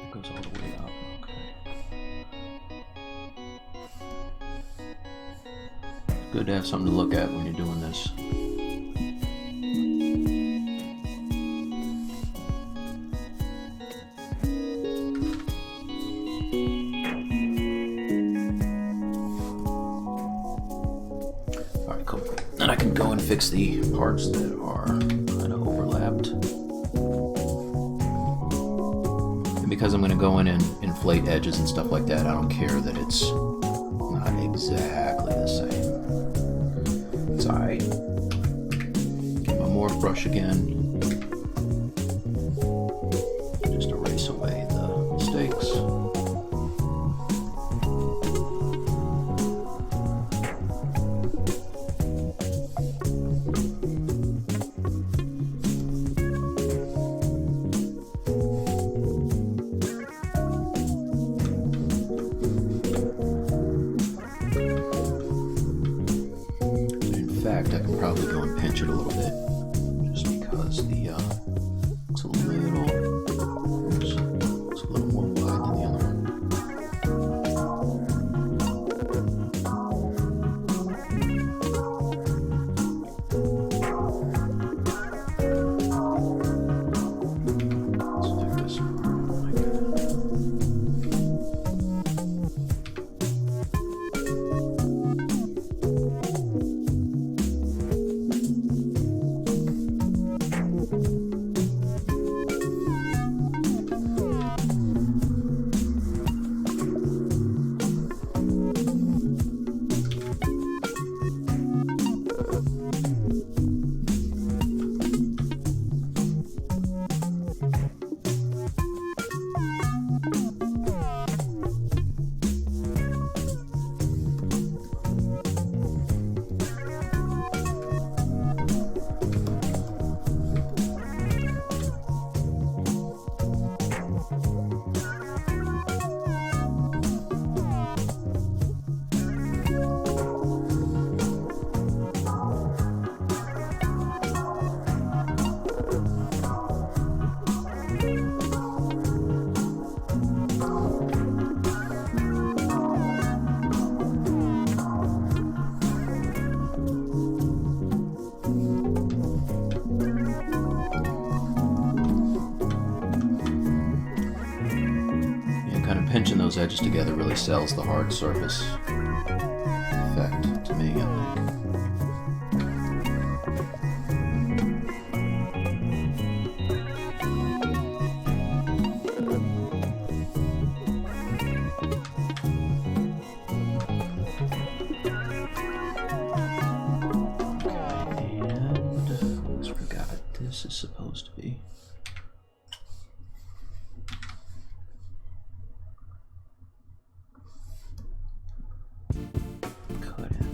[SPEAKER 1] It goes all the way up. Okay. It's good to have something to look at when you're doing this. Alright, cool. Then I can go and fix the parts that are kind of overlapped. Because I'm going to go in and inflate edges and stuff like that, I don't care that it's not exactly the same. It's alright. Get my morph brush again. Just erase away the mistakes. I can probably go and pinch it a little bit, just because the it's a little more wide than the other one. Let's do this part like that. edges together really sells the hard surface effect to me, I think. This is supposed to be. Cut in.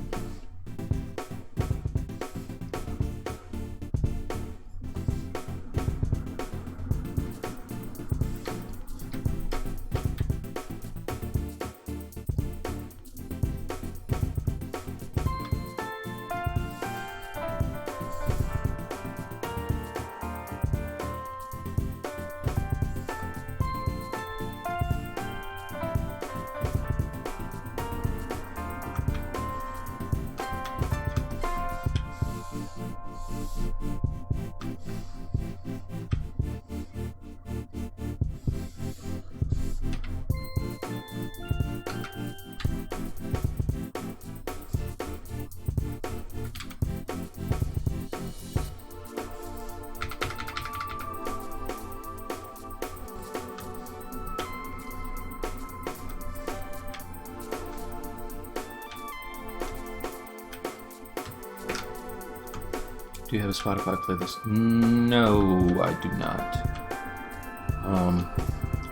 [SPEAKER 1] Do you have a Spotify playlist? No, I do not.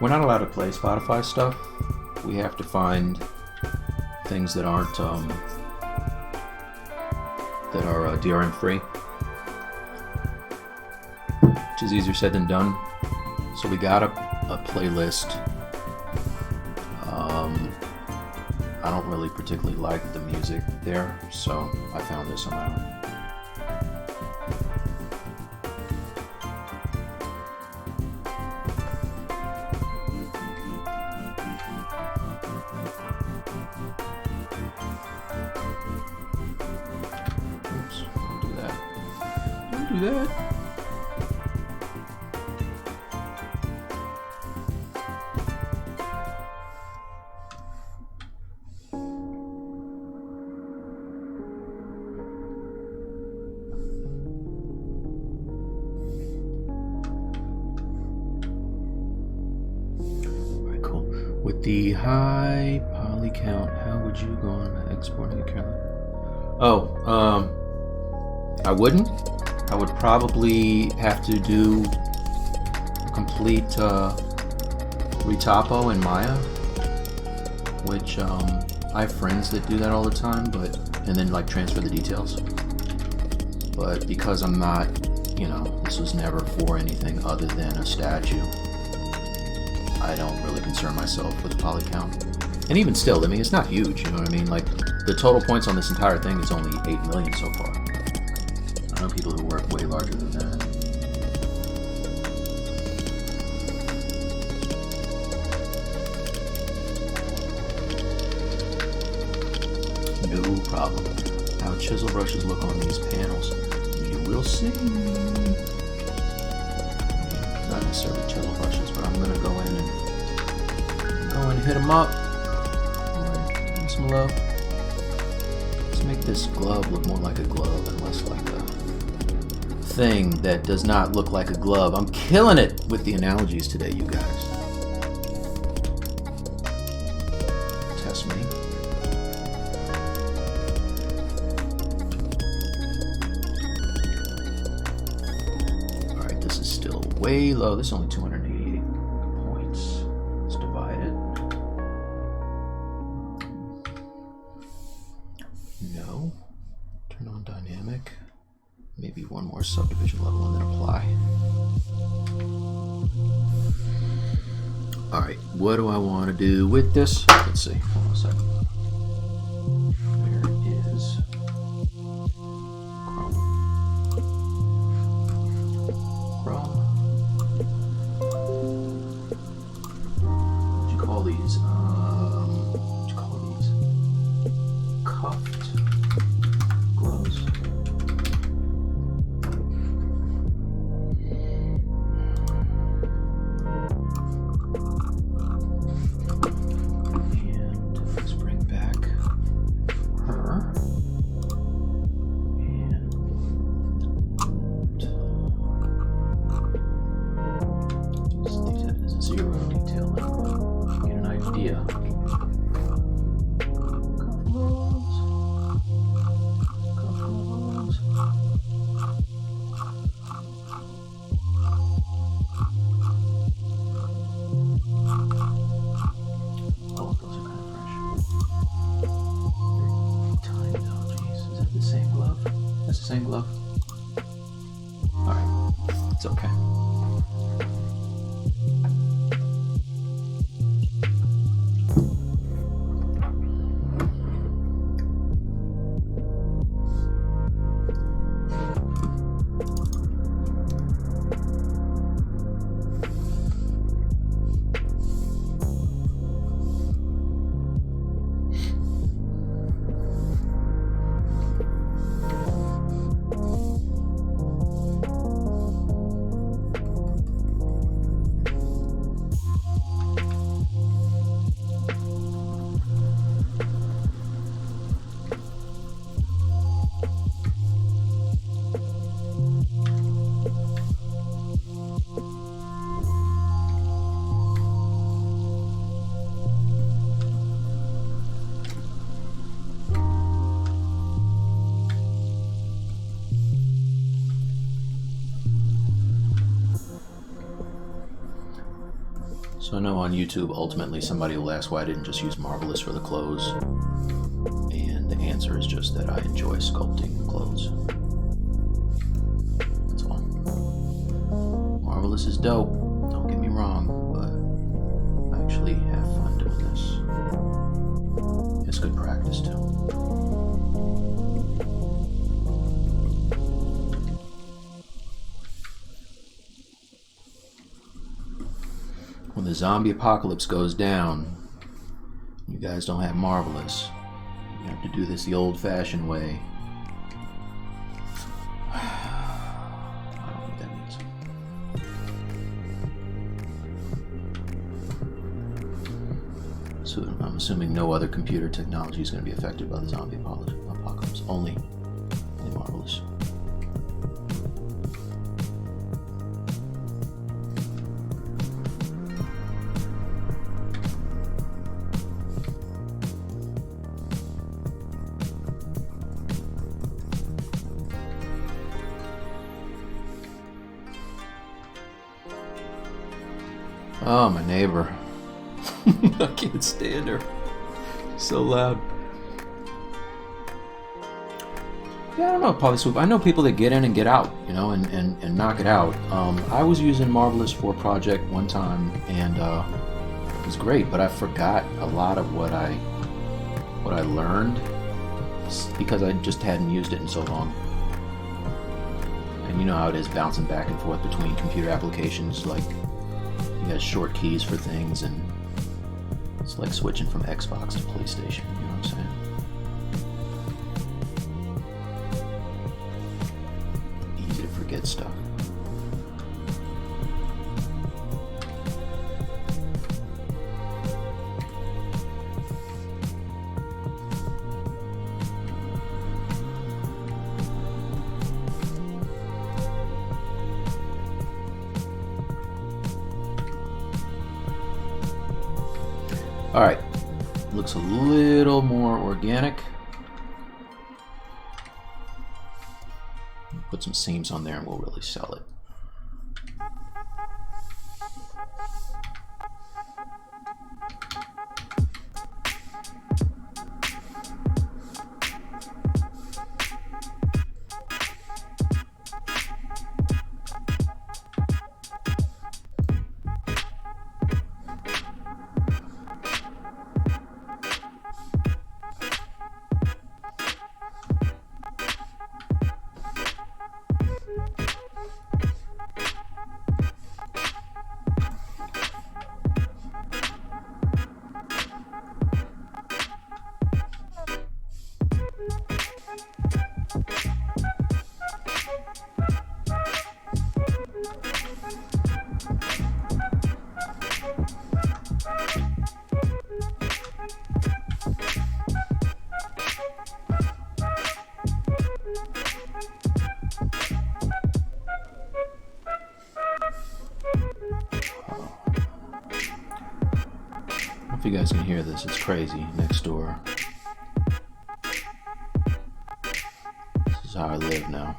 [SPEAKER 1] We're not allowed to play Spotify stuff. We have to find things that aren't that are DRM free, which is easier said than done. So we got a playlist. I don't really particularly like the music there, so I found this on my own. Do that. Alright, cool. With the high poly count, how would you go on exporting a Carolyn? Oh, I wouldn't. I would probably have to do complete retopo in Maya, which I have friends that do that all the time, and then like transfer the details. But because I'm not, this was never for anything other than a statue, I don't really concern myself with the poly count. And even still, I mean, it's not huge, you know what I mean? Like, the total points on this entire thing is only 8 million so far. I know people who work way larger than that. No problem. How chisel brushes look on these panels, you will see. Not necessarily chisel brushes, but I'm gonna go in and hit them up. Give them some love. Let's make this glove look more like a glove and less like a thing that does not look like a glove. I'm killing it with the analogies today, you guys. Test me. Alright, this is still way low. This is only 288 points. Let's divide it. No. Turn on dynamic. Maybe one more subdivision level and then apply. Alright, what do I want to do with this? Let's see. Hold on a second. Where is Chrome? Chrome. What'd you call these? What'd you call these? Cuffed gloves. It's okay. So I know on YouTube, ultimately somebody will ask why I didn't just use Marvelous for the clothes. And the answer is just that I enjoy sculpting the clothes. That's all. Marvelous is dope, don't get me wrong, but I actually have fun doing this. It's good practice too. When the zombie apocalypse goes down, you guys don't have Marvelous. You have to do this the old-fashioned way. I don't know what that means. So I'm assuming no other computer technology is going to be affected by the zombie apocalypse. Only Marvelous. Oh, my neighbor. I can't stand her. So loud. Yeah, I don't know, Polyswoop. I know people that get in and get out, you know, and knock it out. I was using Marvelous for a project one time, and it was great, but I forgot a lot of what I learned because I just hadn't used it in so long. And you know how it is, bouncing back and forth between computer applications, like you got short keys for things, and it's like switching from Xbox to PlayStation, you know what I'm saying? Easy to forget stuff. All right, looks a little more organic. Put some seams on there and we'll really sell it. If you guys can hear this, it's crazy next door. This is how I live now.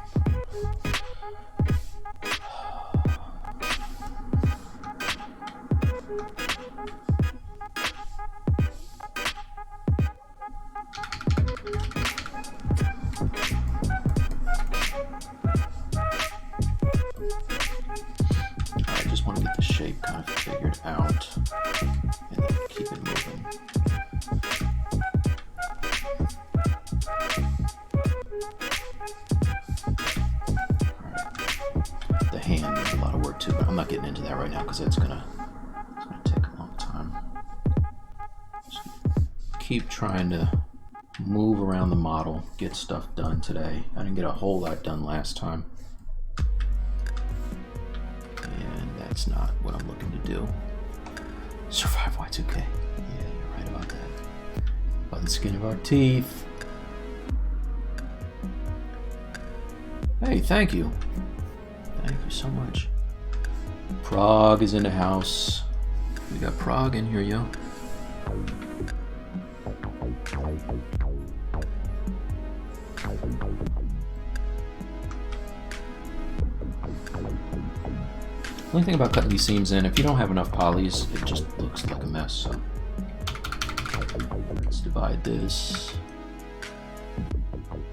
[SPEAKER 1] I'm not getting into that right now because it's gonna take a long time. Just keep trying to move around the model, get stuff done today. I didn't get a whole lot done last time. And that's not what I'm looking to do. Survive Y2K. Yeah, you're right about that. By the skin of our teeth. Hey, thank you. Thank you so much. Prague is in the house. We got Prague in here, yo. The only thing about cutting these seams in, if you don't have enough polys, it just looks like a mess. So let's divide this.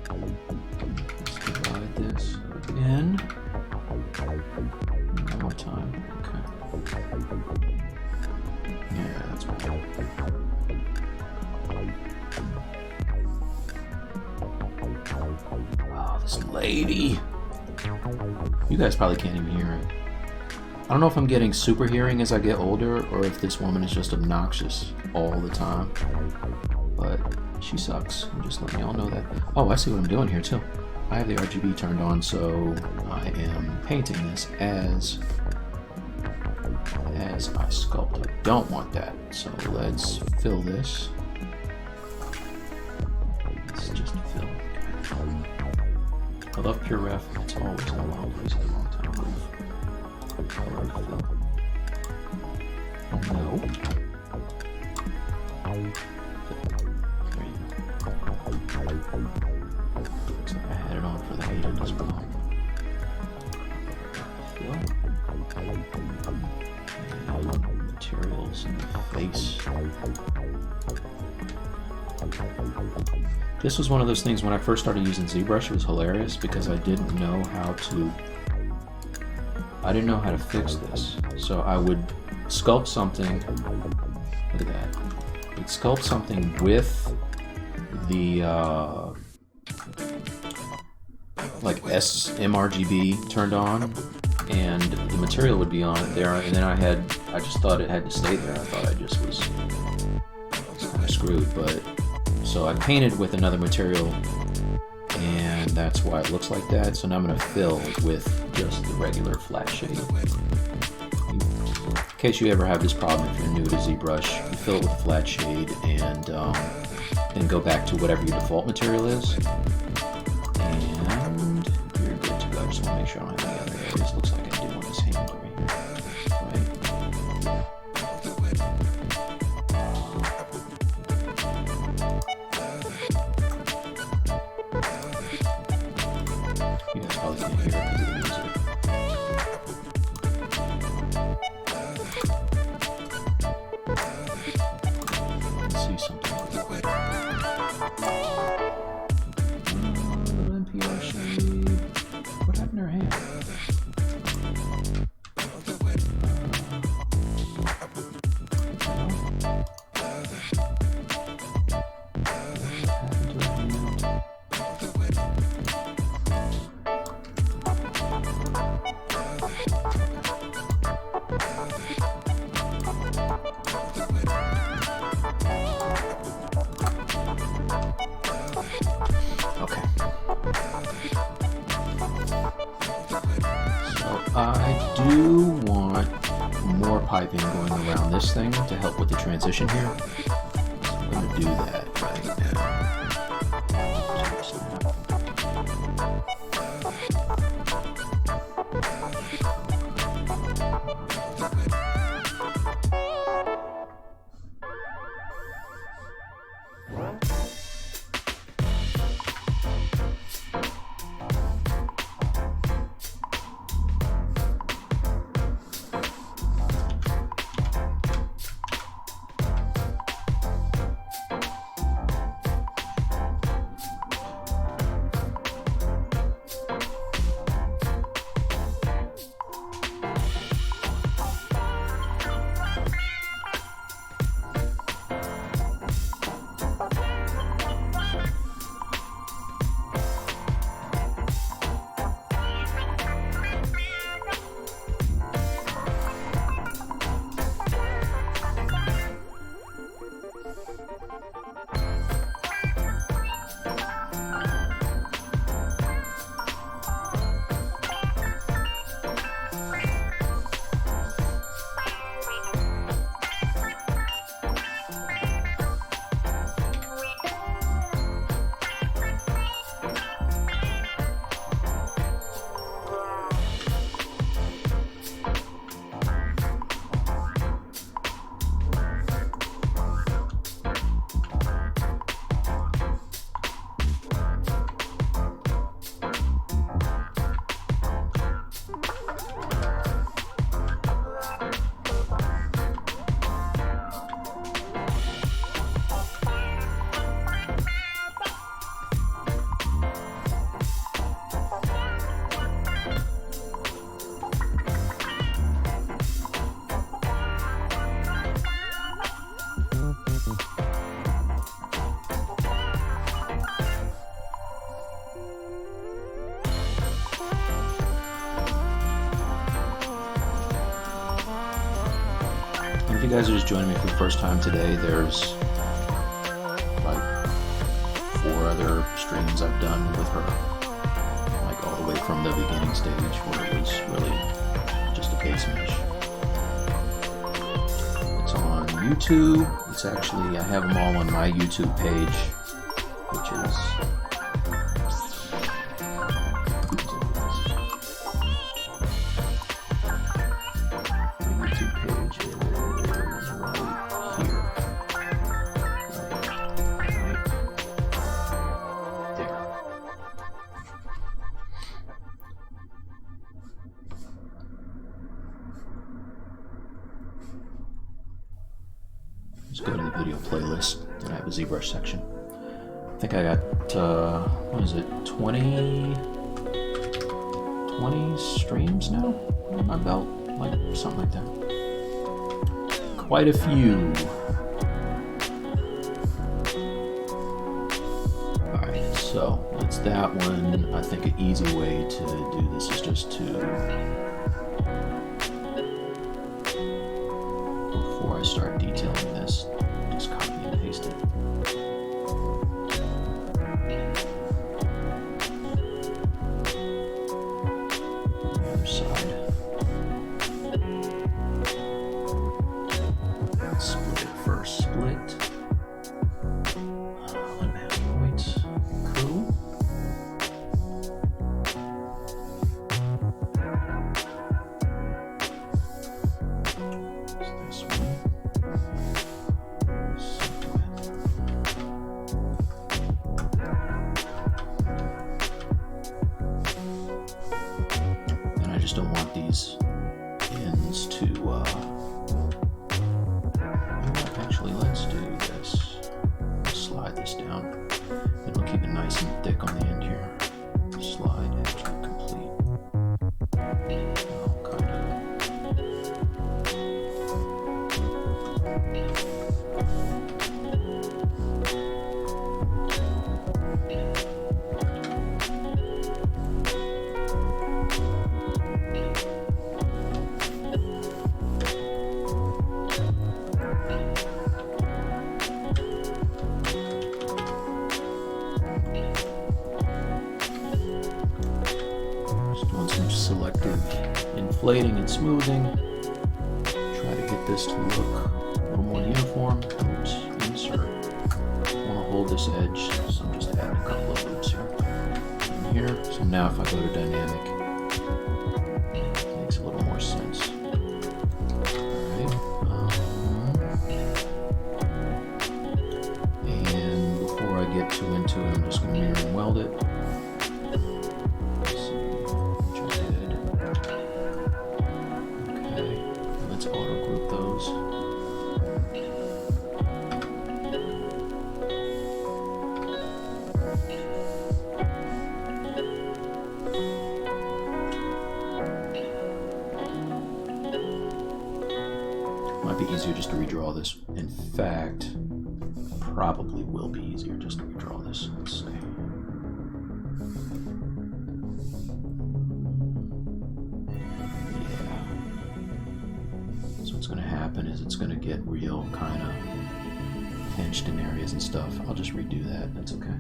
[SPEAKER 1] Let's divide this again. One more time. Okay. Yeah, that's better. Oh, this lady. You guys probably can't even hear it. I don't know if I'm getting super hearing as I get older or if this woman is just obnoxious all the time. But she sucks. I'm just letting y'all know that. Oh, I see what I'm doing here too. I have the RGB turned on, so I am painting this as I sculpt. I don't want that. So let's fill this. Let's just fill. I love Pure Ref. It's always in the wrong place at the wrong time. Color fill. No. There you go. Looks like I had it on for the hated as well. Fill. And materials in the face. This was one of those things when I first started using ZBrush, it was hilarious because I didn't know how to fix this. So I would sculpt something, look at that. I'd sculpt something with the like sMRGB turned on, and the material would be on it there, and then I just thought it had to stay there. I thought I just was kind of screwed, but so I painted with another material, and that's why it looks like that. So now I'm going to fill with just the regular flat shade. In case you ever have this problem, if you're new to ZBrush, you fill it with flat shade and then go back to whatever your default material is, and you're good to go. I just want to make sure I don't have any other areas. Looks like I do on this hand over here, right? You guys probably can't hear it because of the music. Let's see something real quick. Little NPR shade. What happened to her hand? Okay. So I do want more piping going around this thing to help with the transition here. So I'm going to do that right now. guys are just joining me for the first time today, there's like 4 other streams I've done with her, like all the way from the beginning stage where it was really just a base mesh. It's on YouTube. It's actually, I have them all on my YouTube page, which is go to the video playlist, and I have a ZBrush section. I think I got, what is it, 20 streams now on my belt? Like, something like that. Quite a few. Alright, so that's that one. I think an easy way to do this is just to, before I start detailing this, just copy and paste it. The other side. Split it first. Split. 1.5 points. Cool. This one. And I just don't want these ends to, actually, let's do this. Slide this down. It'll keep it nice and thick on the end here. Slide actually complete. Oh, kind of. Selective inflating and smoothing. Try to get this to look a little more uniform. Oops, insert. I want to hold this edge, so I'm just adding a couple of loops here. In here. So now if I go to dynamic, it makes a little more sense. Alright. And before I get too into it, I'm just going to mirror and weld it. Might be easier just to redraw this. In fact, probably will be easier just to redraw this. Let's see. Yeah. So what's going to happen is it's going to get real kind of pinched in areas and stuff. I'll just redo that. That's okay.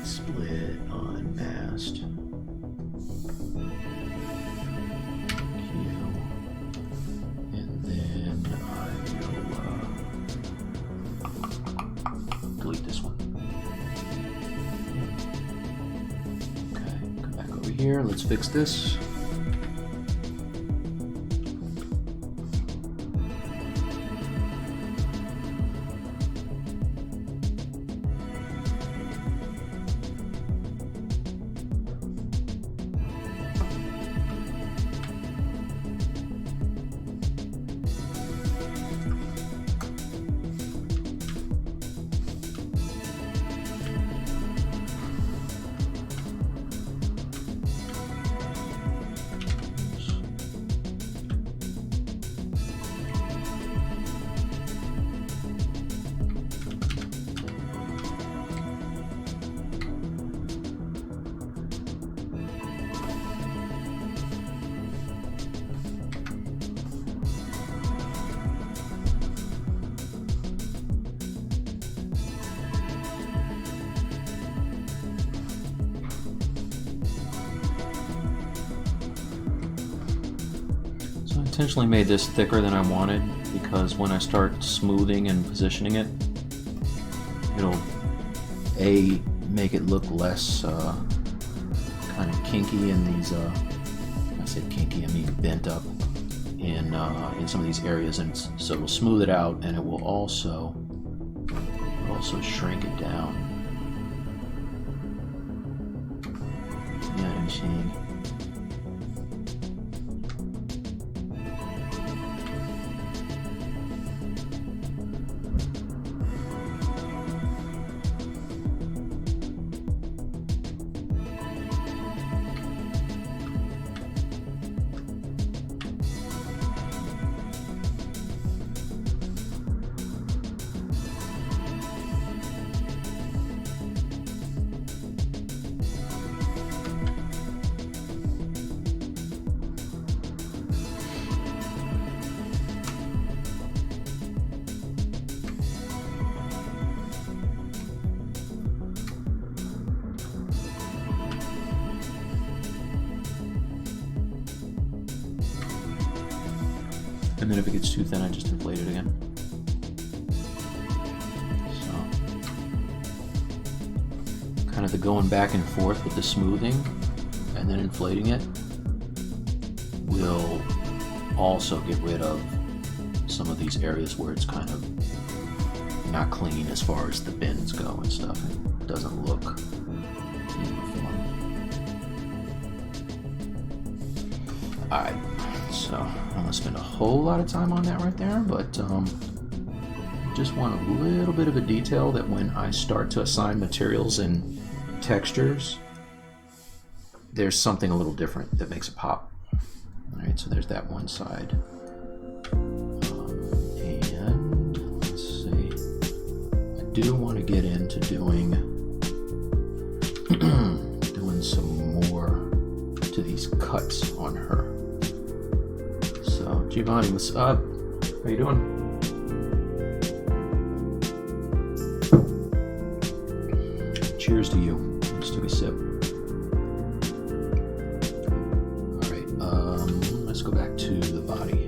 [SPEAKER 1] Split, unmasked. Here, let's fix this. intentionally made this thicker than I wanted because when I start smoothing and positioning it, it'll make it look less kind of kinky in these, I said kinky, I mean bent up in some of these areas, and so it'll smooth it out, and it will also shrink it down. Yeah, I'm seeing. And then if it gets too thin, I just inflate it again. So, kind of the going back and forth with the smoothing and then inflating it will also get rid of some of these areas where it's kind of not clean as far as the bends go and stuff. It doesn't look uniform. Alright. So I'm going to spend a whole lot of time on that right there, but just want a little bit of a detail that when I start to assign materials and textures, there's something a little different that makes it pop. Alright, so there's that one side. And let's see, I do want to get into doing some more to these cuts on her. So, Giovanni, what's up? How you doing? Cheers to you. Just took a sip. All right, let's go back to the body.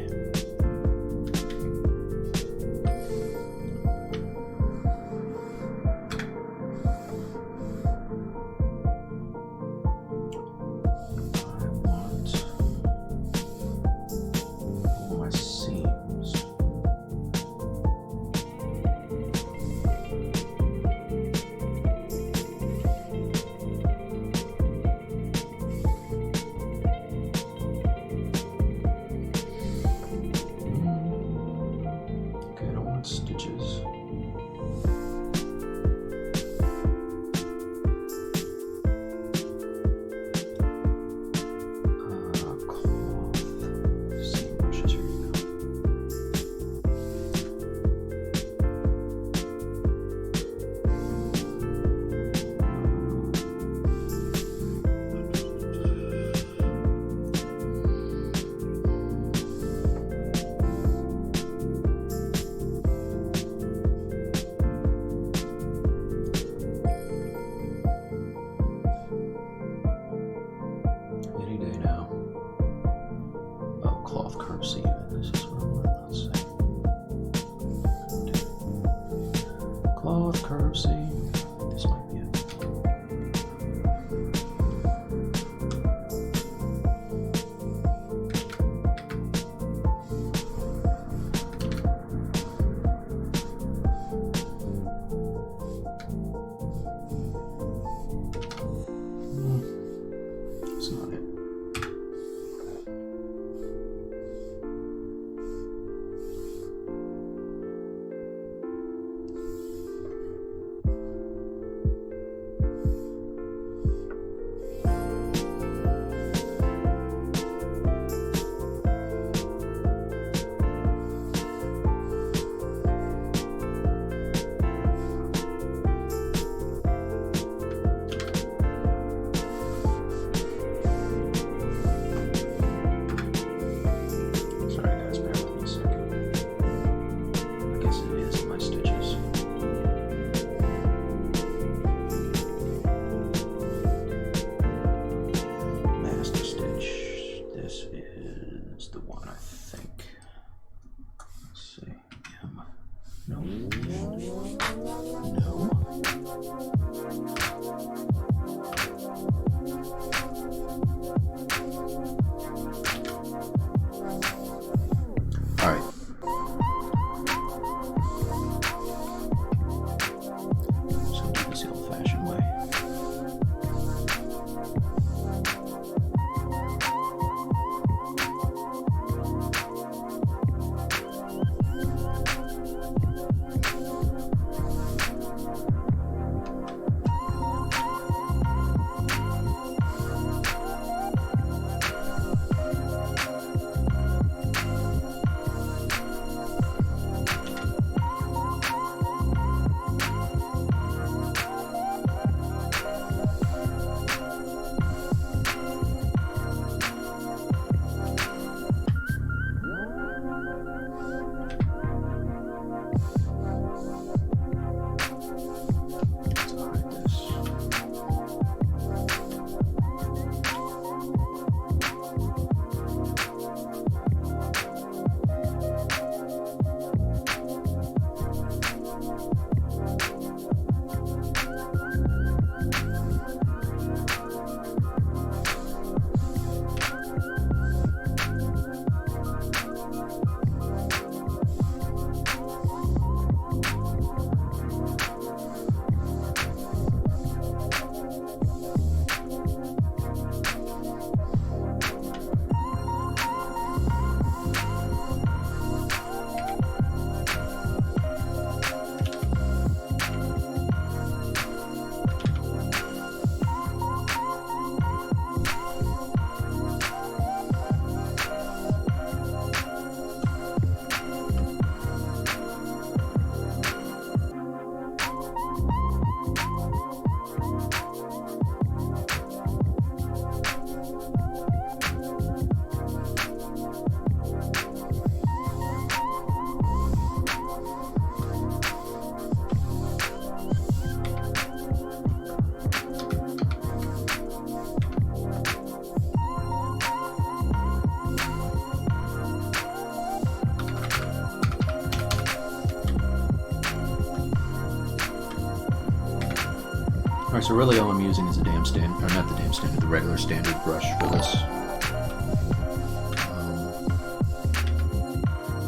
[SPEAKER 1] Alright, so really all I'm using is a dam standard, or not the dam standard, the regular standard brush for this.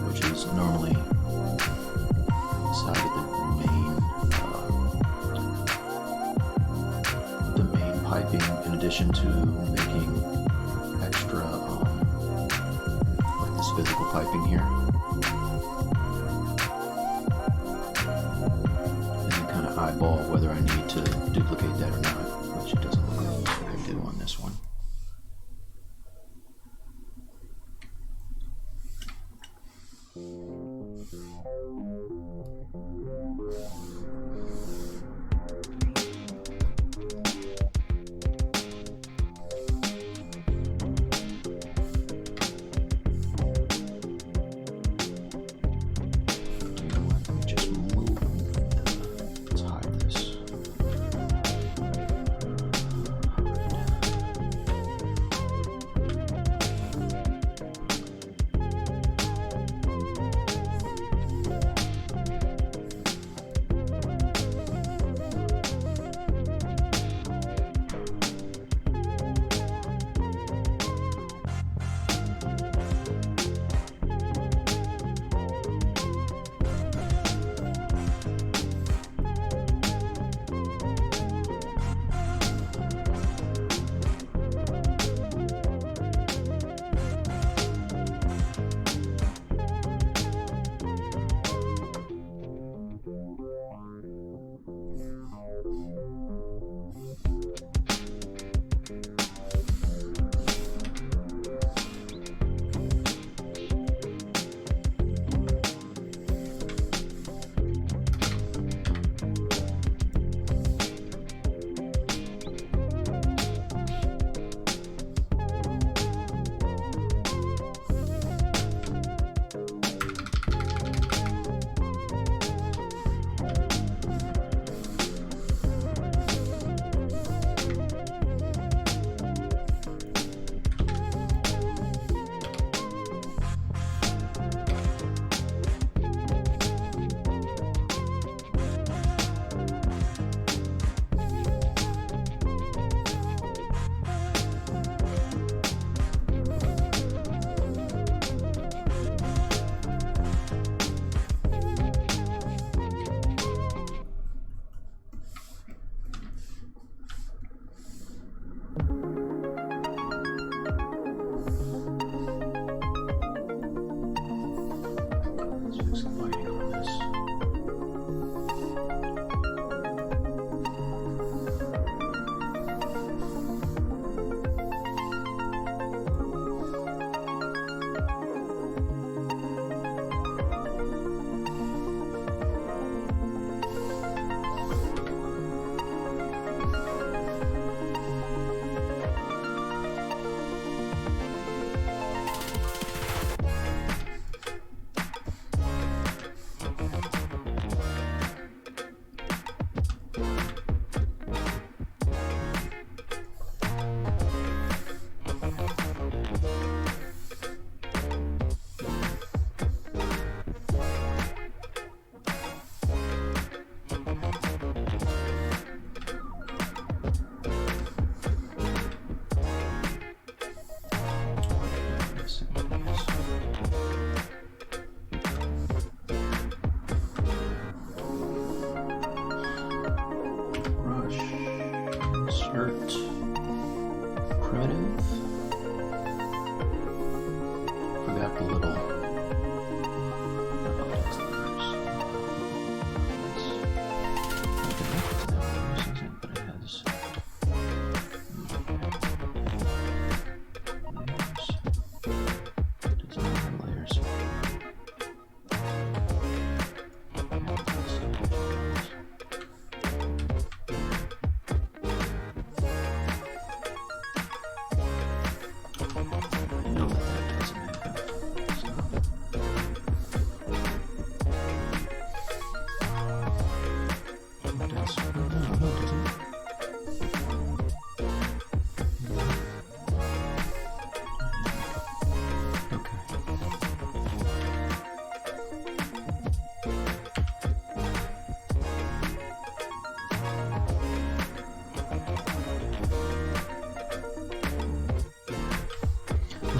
[SPEAKER 1] Which is normally inside the main piping, in addition to making extra like this physical piping here. Eyeball whether I need to duplicate that or not, which it doesn't look like I do on this one.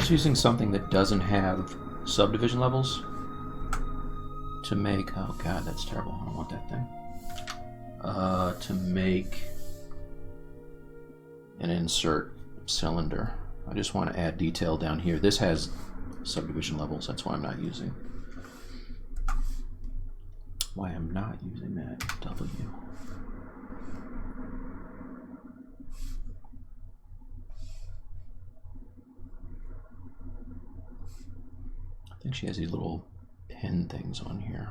[SPEAKER 1] just using something that doesn't have subdivision levels to make, oh god, that's terrible, I don't want that thing. To make an insert cylinder. I just want to add detail down here. This has subdivision levels, that's why I'm not using. Why I'm not using that W. I think she has these little pin things on here.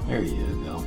[SPEAKER 1] There you go.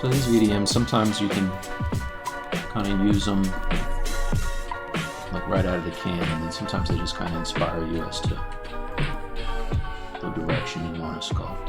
[SPEAKER 1] So these VDMs, sometimes you can kind of use them like right out of the can, and then sometimes they just kind of inspire you as to the direction you want to sculpt.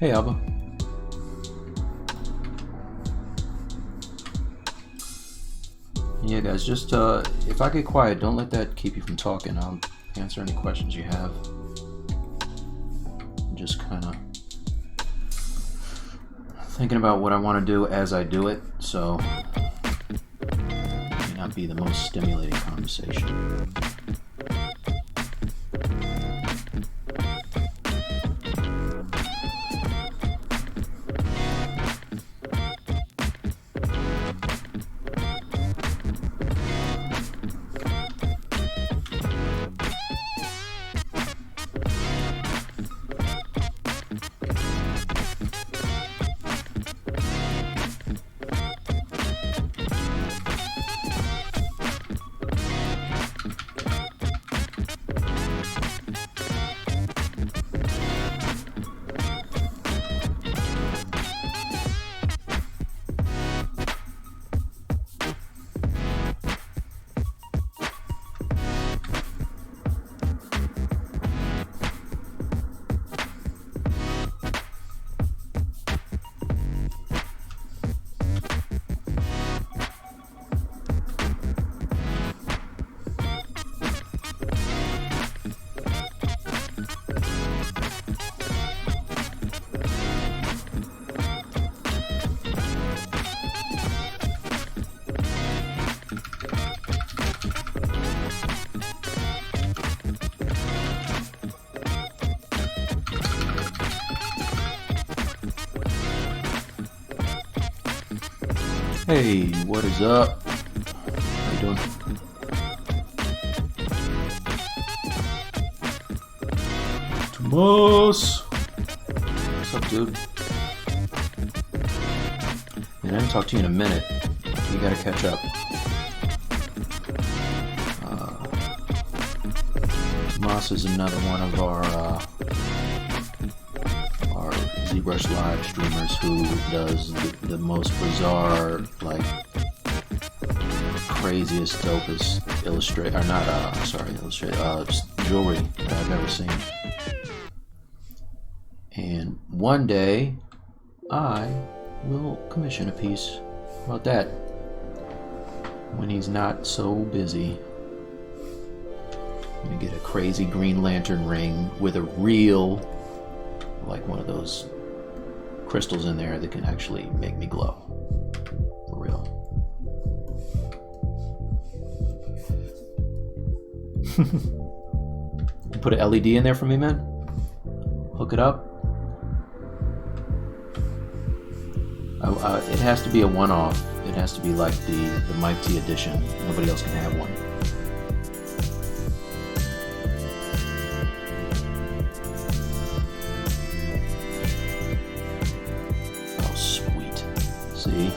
[SPEAKER 1] Hey, Alba. Yeah, guys, just if I get quiet, don't let that keep you from talking. I'll answer any questions you have. I'm just kind of thinking about what I want to do as I do it, so it may not be the most stimulating conversation. Hey, what is up? How you doing? Tomas! What's up, dude? Man, I haven't talked to you in a minute. We gotta catch up. Tomas is another one of our ZBrush live streamers who does the most bizarre, like, craziest, dopest jewelry that I've ever seen. And one day I will commission a piece. How about that? When he's not so busy. I'm gonna get a crazy Green Lantern ring with a real, like one of those crystals in there that can actually make me glow. For real. You put an LED in there for me, man? Hook it up? It has to be a one-off. It has to be like the Mike T edition. Nobody else can have one. See?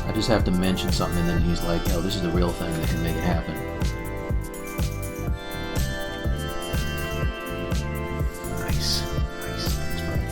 [SPEAKER 1] I just have to mention something and then he's like, oh, this is the real thing that can make it happen. Nice. Nice. That's right.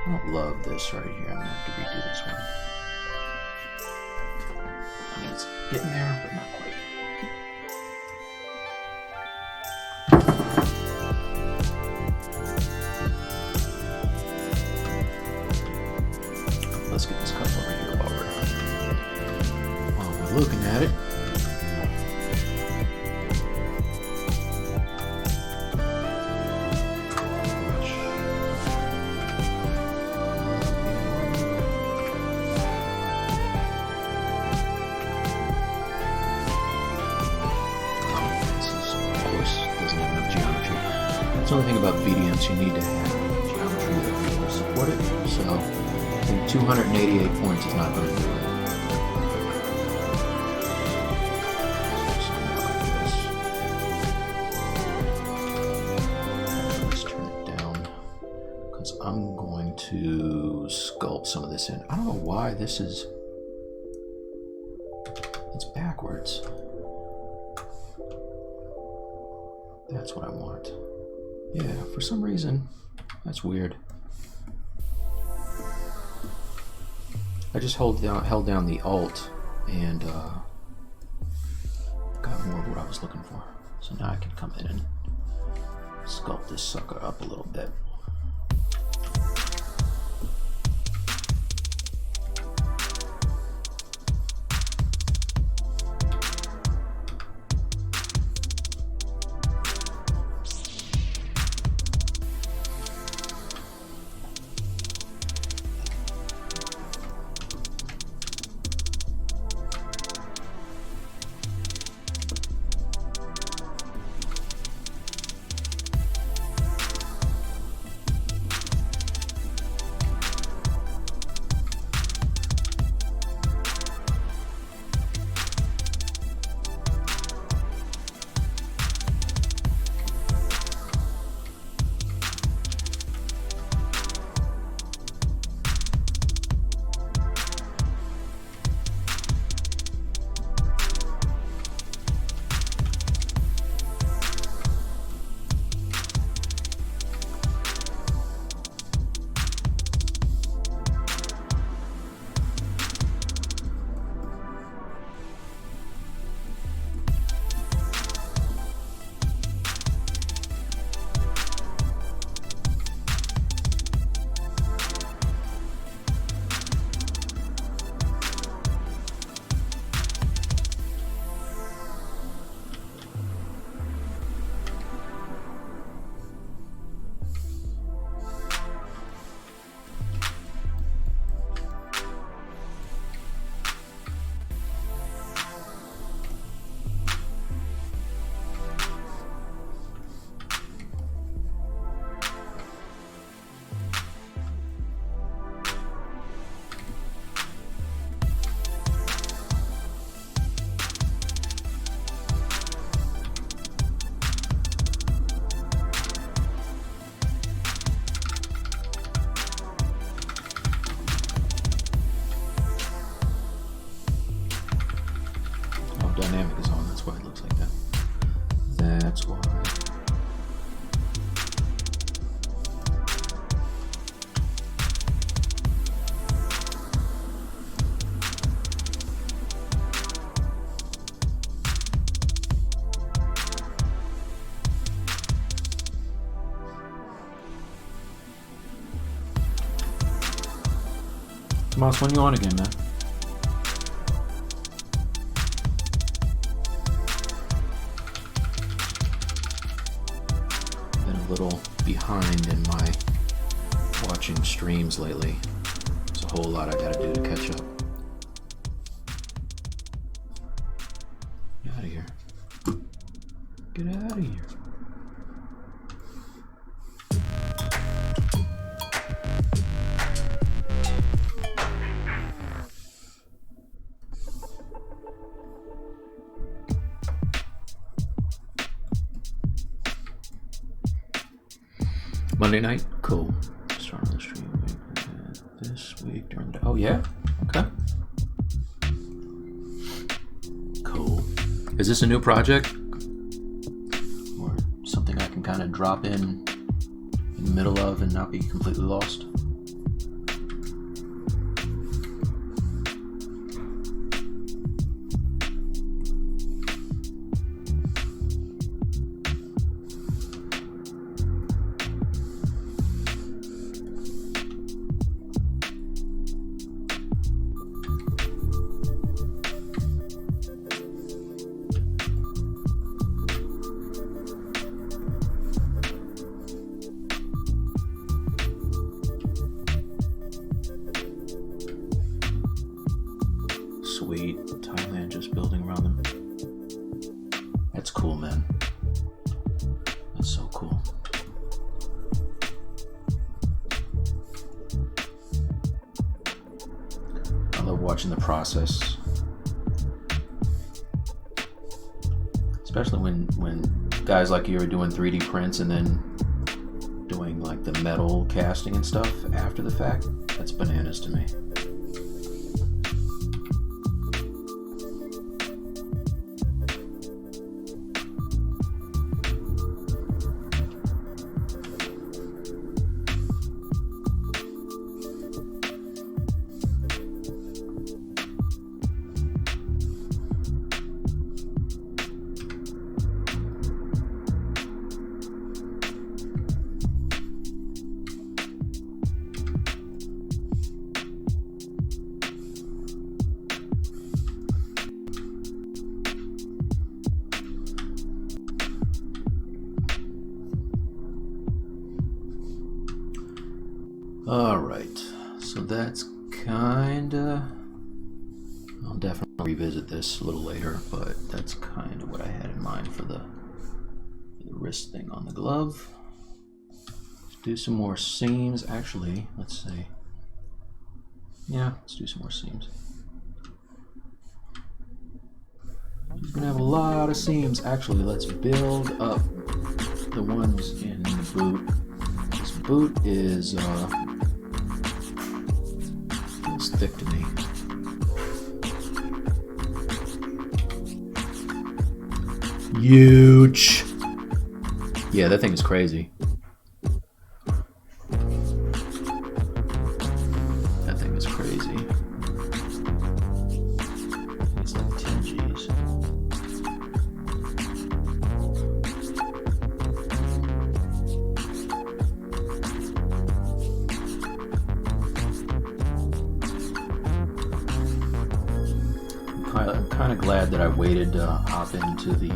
[SPEAKER 1] I don't love this right here. I'm gonna have to redo this one. I mean, it's getting there, but not quite. Let's get this cup over here while we're looking at it. That's the only thing about VDMs, you need to have geometry that will support it. So I think 288 points is not going to do it. I'm going to sculpt some of this in. I don't know why this is, it's backwards. That's what I want. Yeah, for some reason, that's weird. I just held down the Alt and got more of what I was looking for. So now I can come in and sculpt this sucker up a little bit. Dynamic is on, that's why it looks like that. That's why. Tomas, when you on again, man? Little behind in my watching streams lately. There's a whole lot I gotta do to catch up. Get out of here. Get out of here. Monday night? Cool. Start on the stream this week during the... Oh, yeah? Okay. Cool. Is this a new project? Or something I can kind of drop in the middle of and not be completely lost? Sweet. Thailand just building around them. That's cool, man. That's so cool. I love watching the process. Especially when guys like you are doing 3D prints and then doing like the metal casting and stuff after the fact. That's bananas to me. Alright, so that's kinda... I'll definitely revisit this a little later, but that's kinda what I had in mind for the wrist thing on the glove. Let's do some more seams. Actually, let's see. Yeah, let's do some more seams. She's gonna have a lot of seams. Actually, let's build up the ones in the boot. This boot is feels thick to me. Huge. Yeah, that thing is crazy. That thing is crazy. It's like 10 G's. I'm kind of glad that I waited to hop into the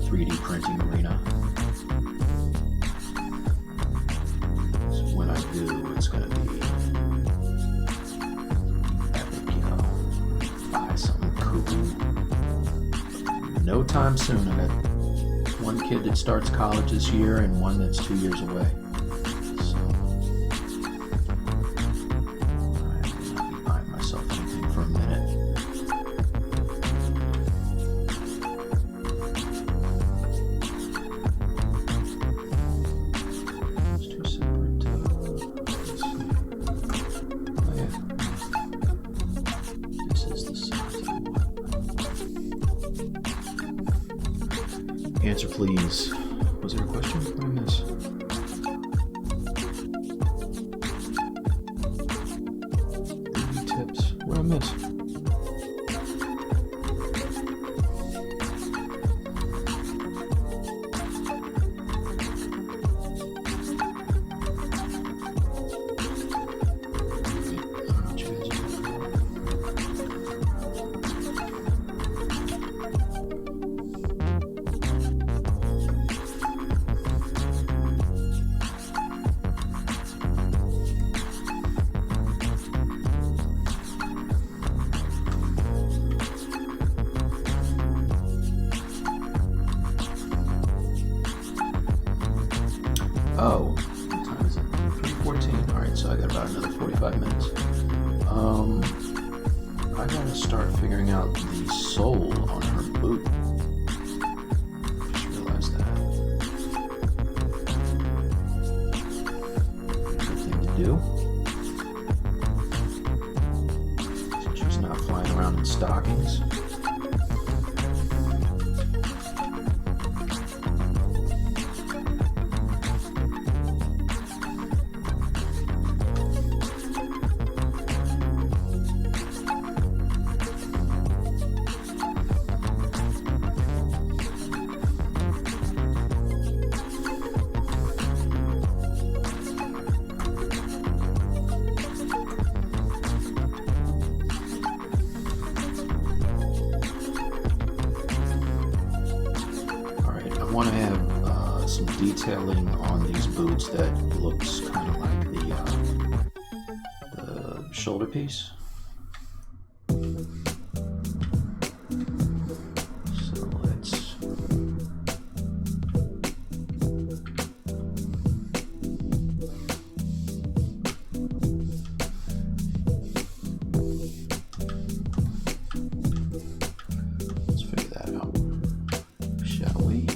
[SPEAKER 1] 3D printing arena. So when I do, it's going to be epic, you know, buy something cool. No time soon. I got one kid that starts college this year and one that's 2 years away. So I will not be buying myself anything for a minute. Answer, please. Was there a question? What did I miss? Tips. What did I miss? Oh, what time is it? 3:14. Alright, so I got about another 45 minutes. I gotta start figuring out the sole on her boot. Just realized that. Good thing to do. Since she's not flying around in stockings. I want to have some detailing on these boots that looks kind of like the shoulder piece. So let's figure that out, shall we?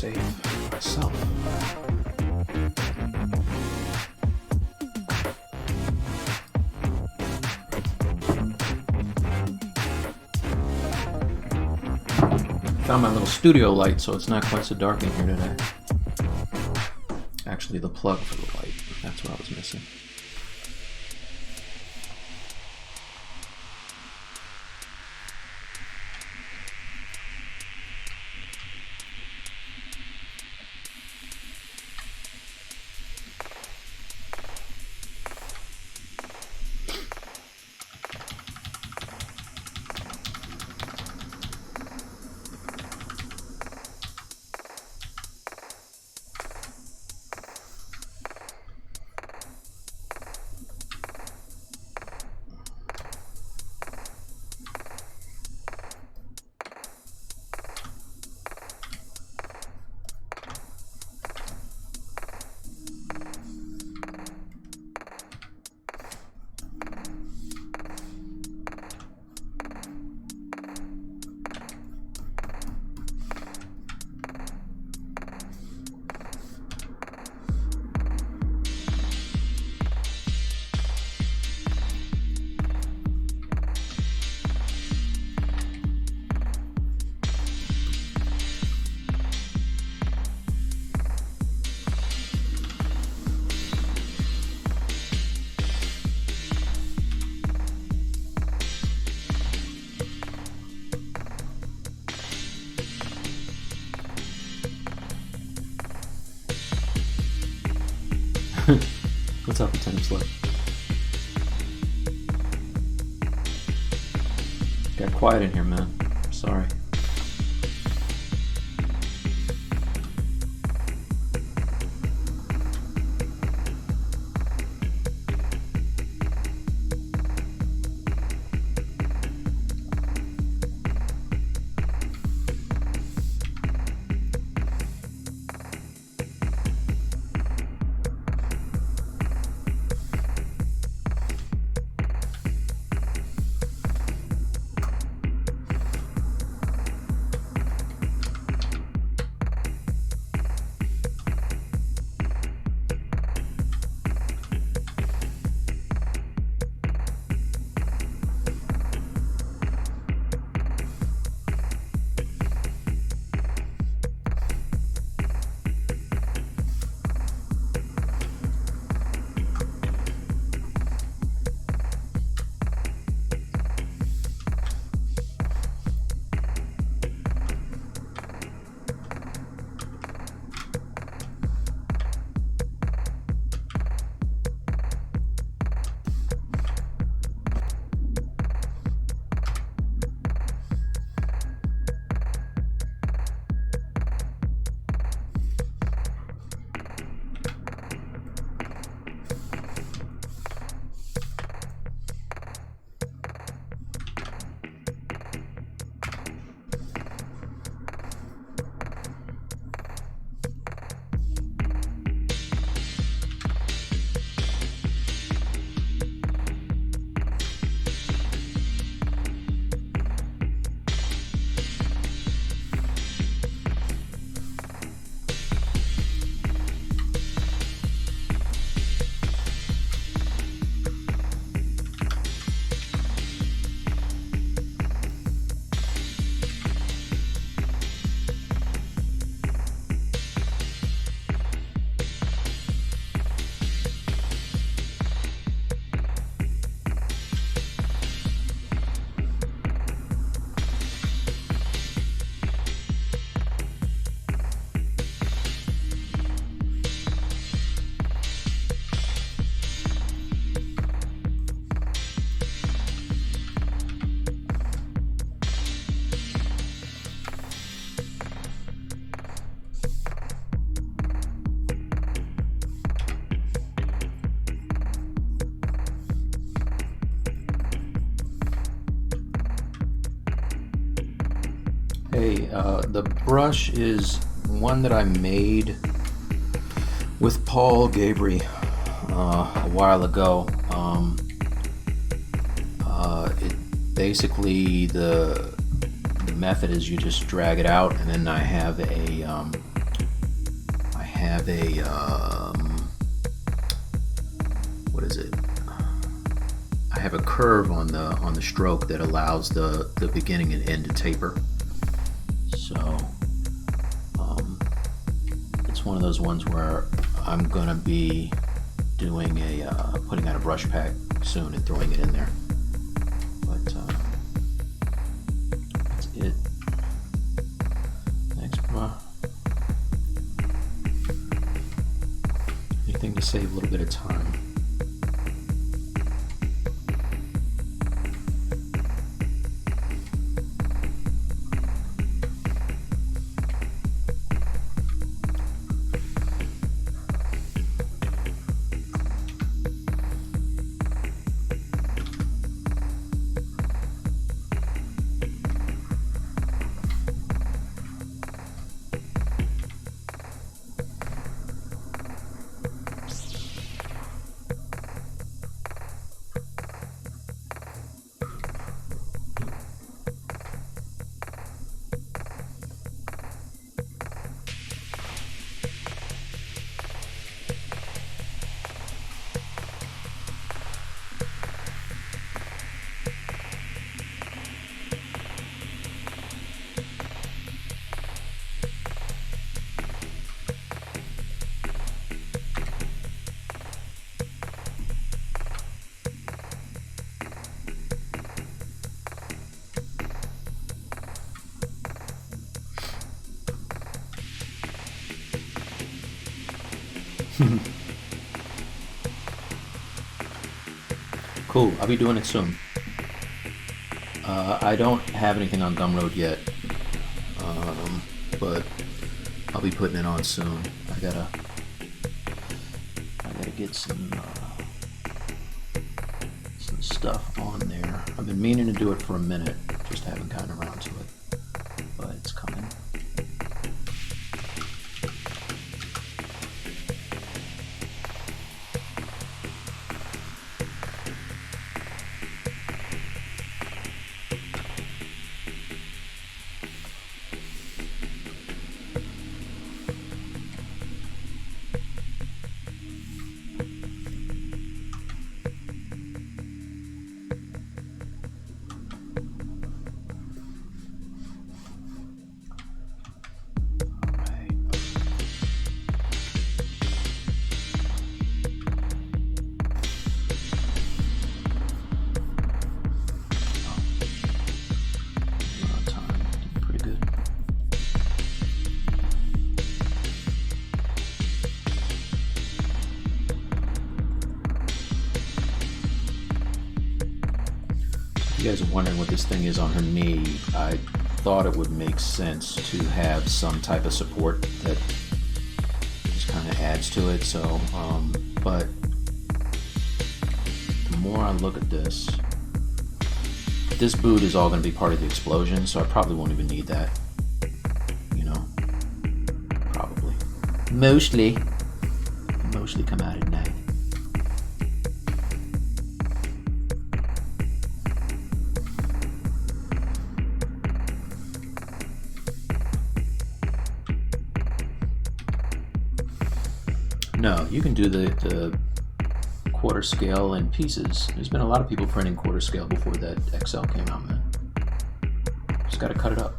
[SPEAKER 1] save myself. Found my little studio light, so it's not quite so dark in here today. Actually, the plug for the light, that's what I was missing. What's up, Lieutenant Slut? Got quiet in here, man. Sorry. Hey, the brush is one that I made with Paul Gabry a while ago. Basically the method is you just drag it out, and then I have a have a what is it? I have a curve on the stroke that allows the beginning and end to taper. So it's one of those ones where I'm gonna be doing putting out a brush pack soon and throwing it in there. But that's it. Next, anything to save a little bit of time. Cool, I'll be doing it soon. I don't have anything on Gumroad yet, but I'll be putting it on soon. I gotta get some stuff on there. I've been meaning to do it for a minute, just haven't gotten around to it, but it's coming. You guys are wondering what this thing is on her knee. I thought it would make sense to have some type of support that just kind of adds to it. So, but the more I look at this boot is all going to be part of the explosion, so I probably won't even need that. You know, probably. Mostly come out at night. No, you can do the quarter scale in pieces. There's been a lot of people printing quarter scale before that XL came out, man. Just gotta cut it up.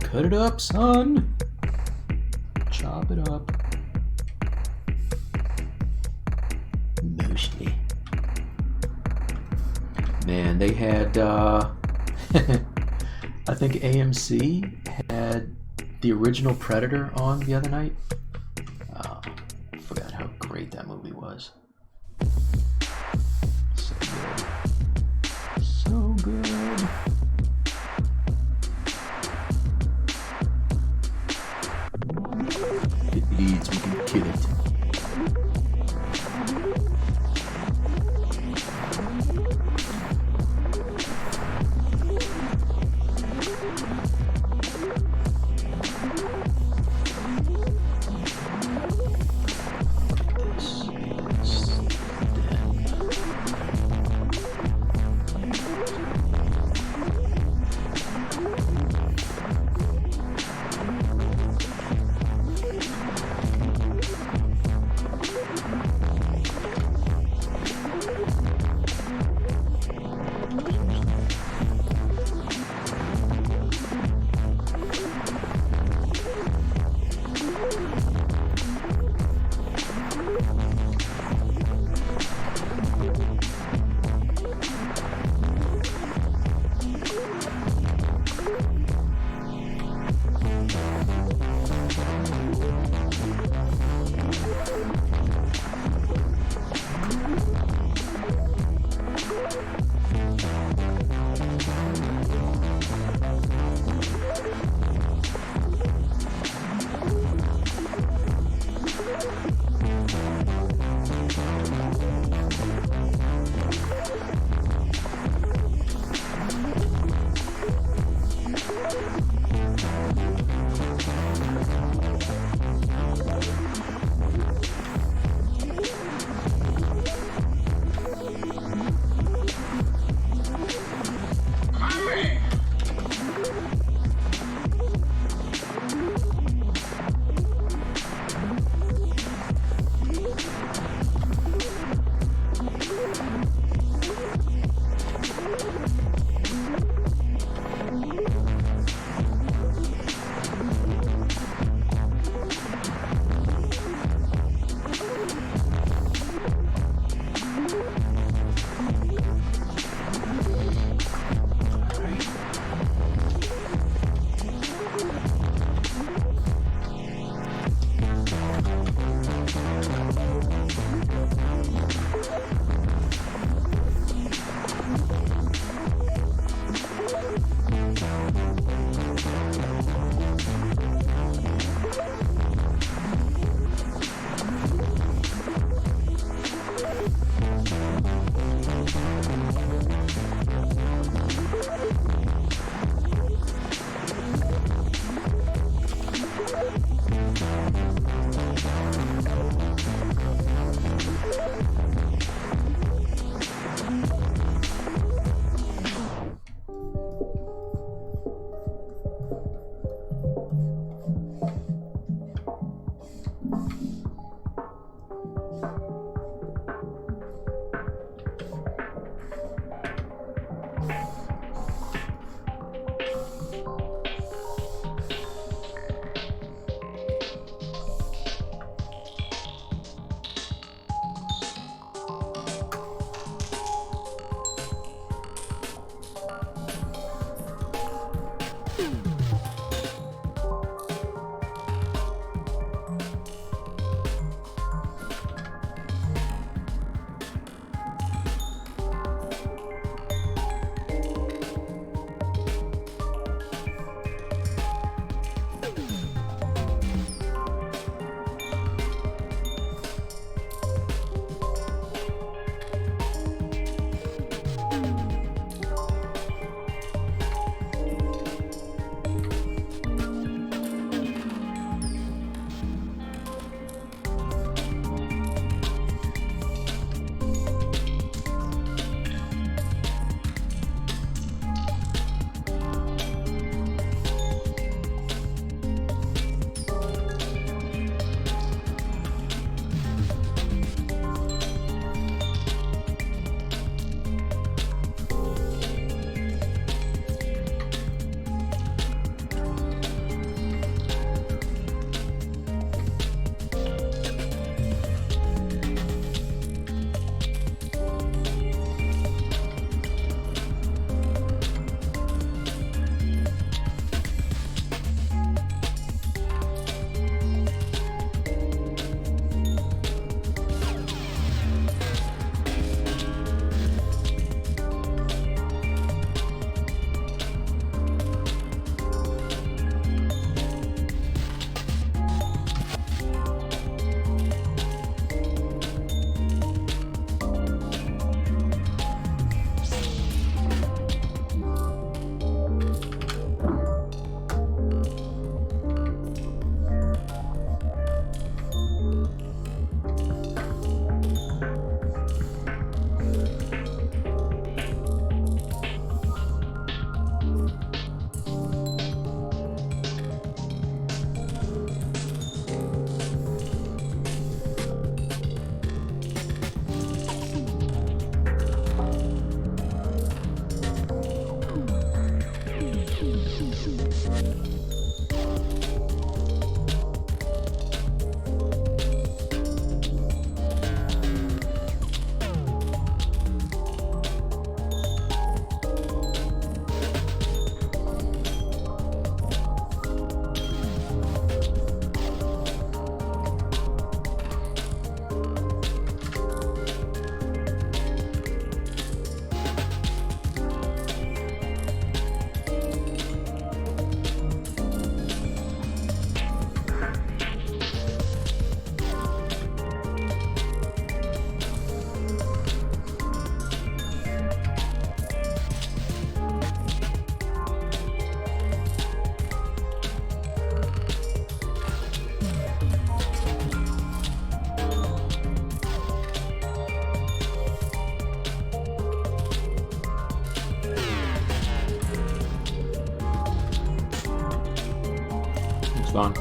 [SPEAKER 1] Cut it up, son! Chop it up. Mostly. Man, they had, I think AMC had the original Predator on the other night. I forgot how great that movie was. So good. So good. If it bleeds, we can kill it. It's fun.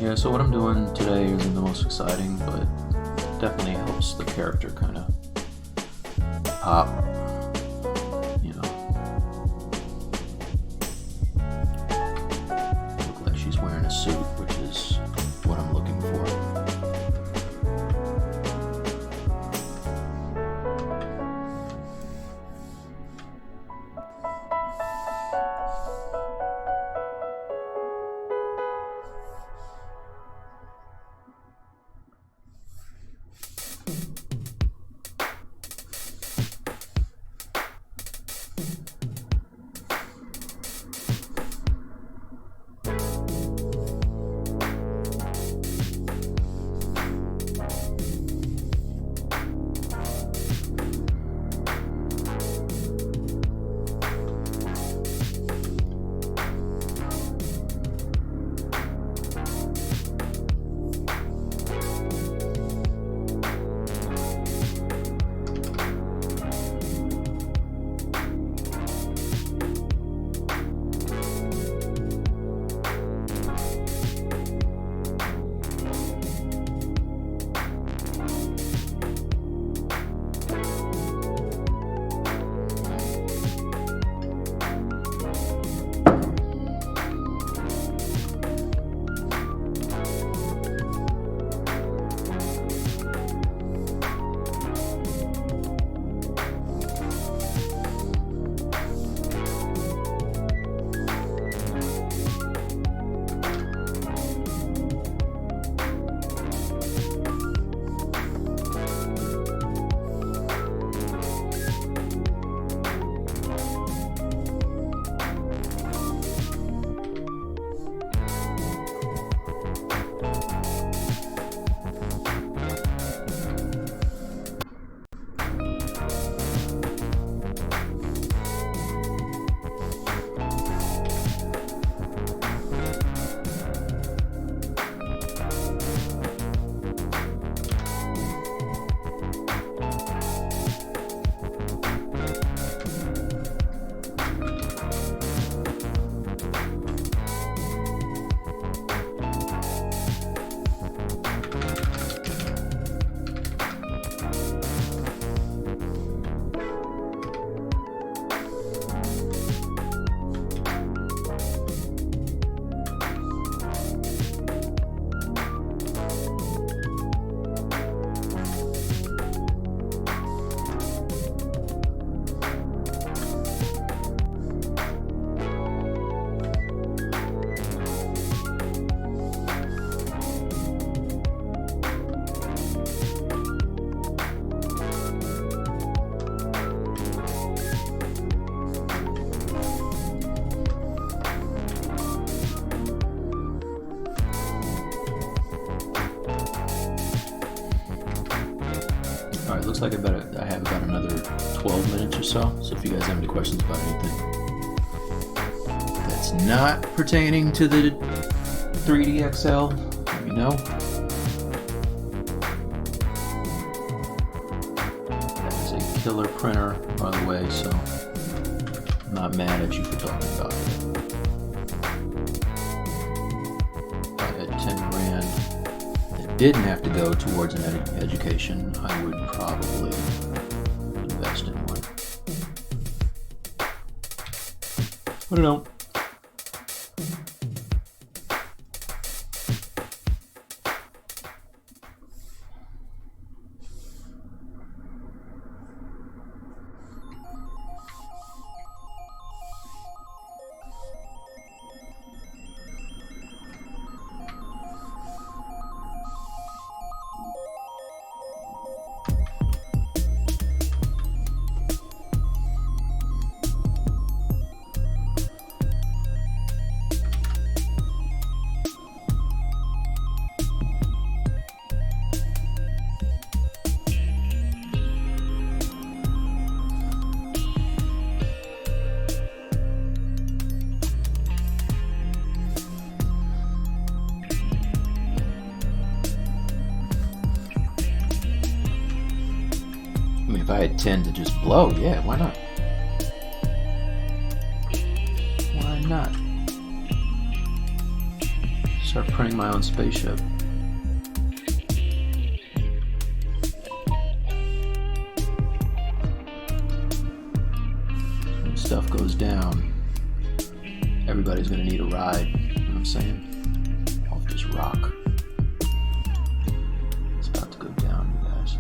[SPEAKER 1] Yeah, so what I'm doing today isn't the most exciting, but definitely helps the character kind of pop, you know. Look like she's wearing a suit, which is what I'm looking for. looks like I have about another 12 minutes or so. So if you guys have any questions about anything that's not pertaining to the 3D XL, let me know. That is a killer printer, by the way, so I'm not mad at you for talking about it. If I had 10 grand that didn't have to go towards an education, I would probably invest in one. But I don't. If I had 10 to just blow, yeah, why not? Why not? Start printing my own spaceship. When stuff goes down, everybody's gonna need a ride, you know what I'm saying? Off this rock. It's about to go down, you guys.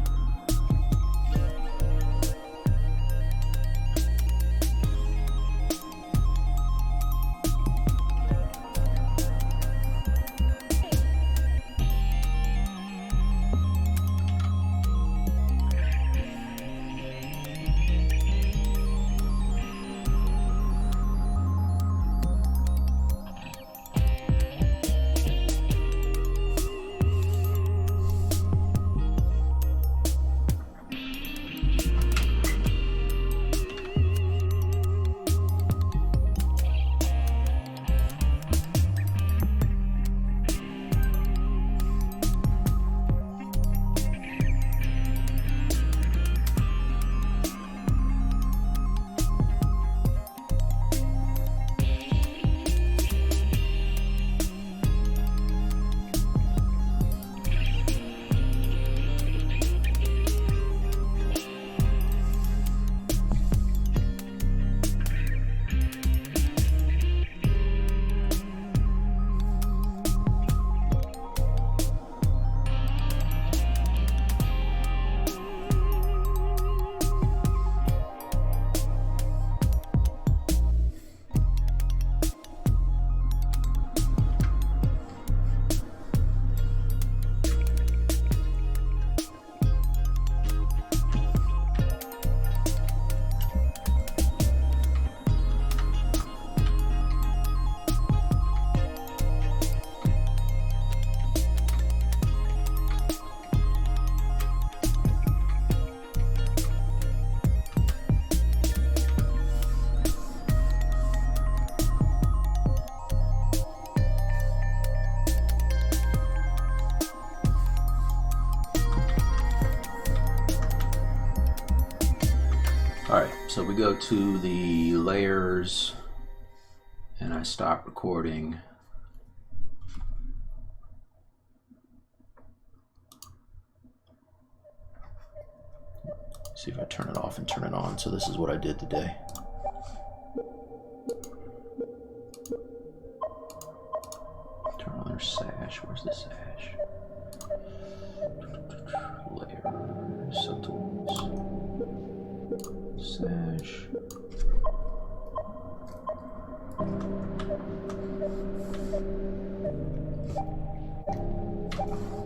[SPEAKER 1] Alright, so we go to the layers and I stop recording. See if I turn it off and turn it on. So this is what I did today. Turn on their sash. Where's the sash? Layers, subtools. Sash.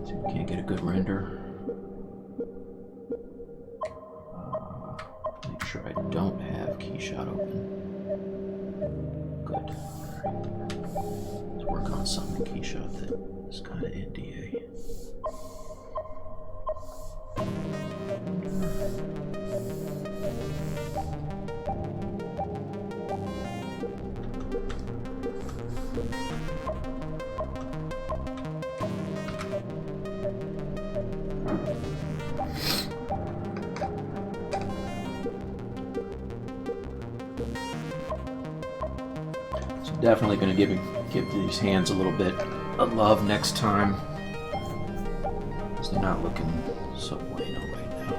[SPEAKER 1] See, we can't get a good render. Make sure I don't have KeyShot open. Good. Right. Let's work on something in KeyShot that is kind of NDA. Definitely going to give these hands a little bit of love next time, because they're not looking so bueno right now.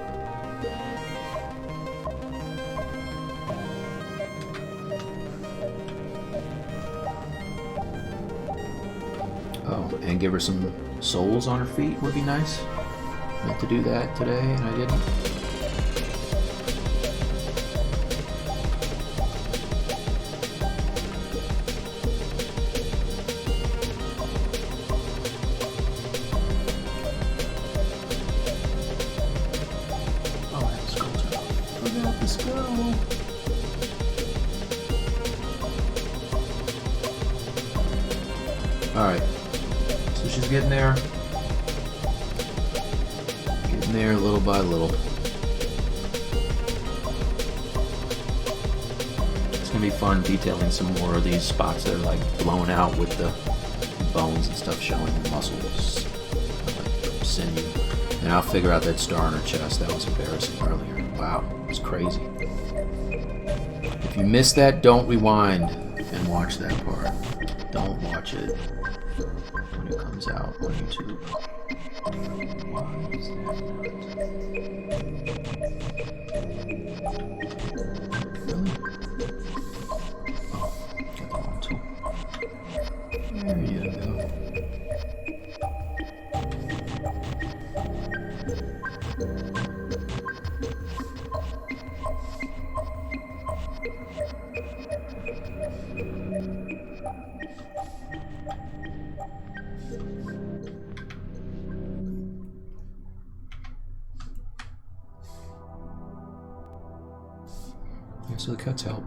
[SPEAKER 1] Oh, and give her some soles on her feet would be nice. Meant to do that today and I didn't. Alright, so she's getting there little by little. It's gonna be fun detailing some more of these spots that are like blown out with the bones and stuff showing, the muscles, like sinew. And I'll figure out that star on her chest. That was embarrassing earlier. Wow, it was crazy. If you missed that, don't rewind and watch that part. Don't watch it when it comes out on YouTube. Why is that not? Really? Oh, got the wrong tool. There you go. Yeah, so the cuts help.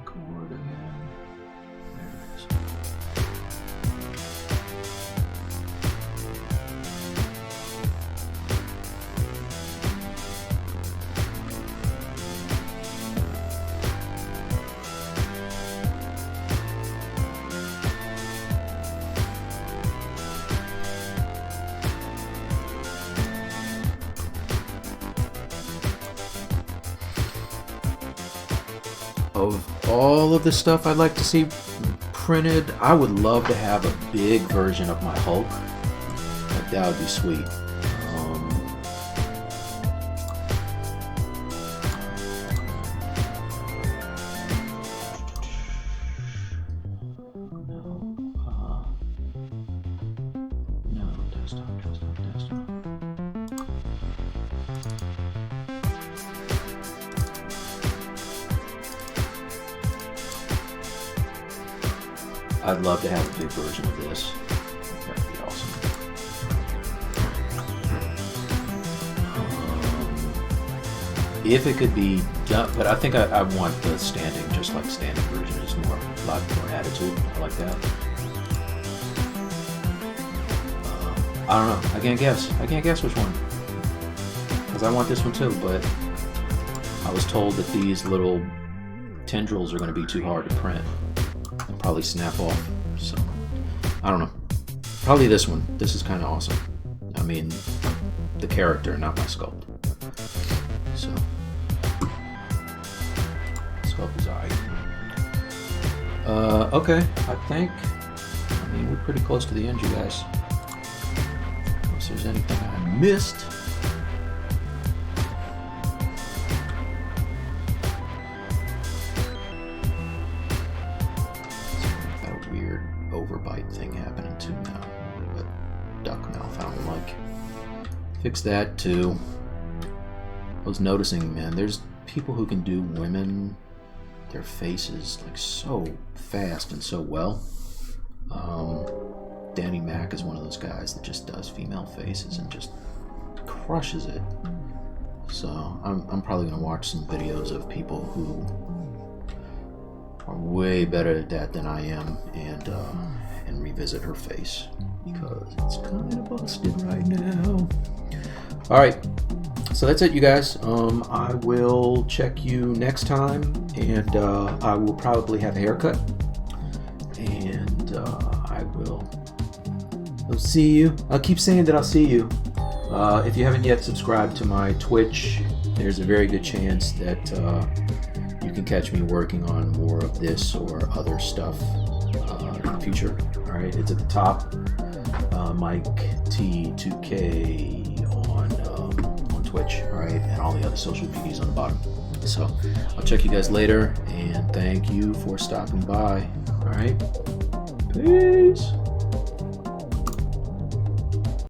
[SPEAKER 1] Cord again. There it is. Of all of the stuff I'd like to see printed, I would love to have a big version of my Hulk. Like, that would be sweet. No, desktop. I'd love to have a big version of this. That'd be awesome. If it could be done, but I think I want the standing, just like standing version. It's more, a lot more attitude. I like that. I don't know. I can't guess. I can't guess which one. Because I want this one too, but I was told that these little tendrils are going to be too hard to print. Probably snap off, so I don't know. Probably this one. This is kind of awesome. I mean, the character, not my sculpt. So, sculpt is alright. Okay, I think. I mean, we're pretty close to the end, you guys. Unless there's anything I missed. Overbite thing happening too now. But duck mouth, I don't like. Fix that too. I was noticing, man, there's people who can do women, their faces like so fast and so well. Danny Mac is one of those guys that just does female faces and just crushes it. So I'm probably gonna watch some videos of people who are way better at that than I am, and revisit her face because it's kind of busted right now. All right, so that's it, you guys. I will check you next time, and I will probably have a haircut, and I'll see you. I'll keep saying that I'll see you. If you haven't yet subscribed to my Twitch, there's a very good chance that you can catch me working on more of this or other stuff in the future. All right, it's at the top. Mike T2K on Twitch. All right, and all the other social medias on the bottom. So I'll check you guys later, and thank you for stopping by. All right, peace.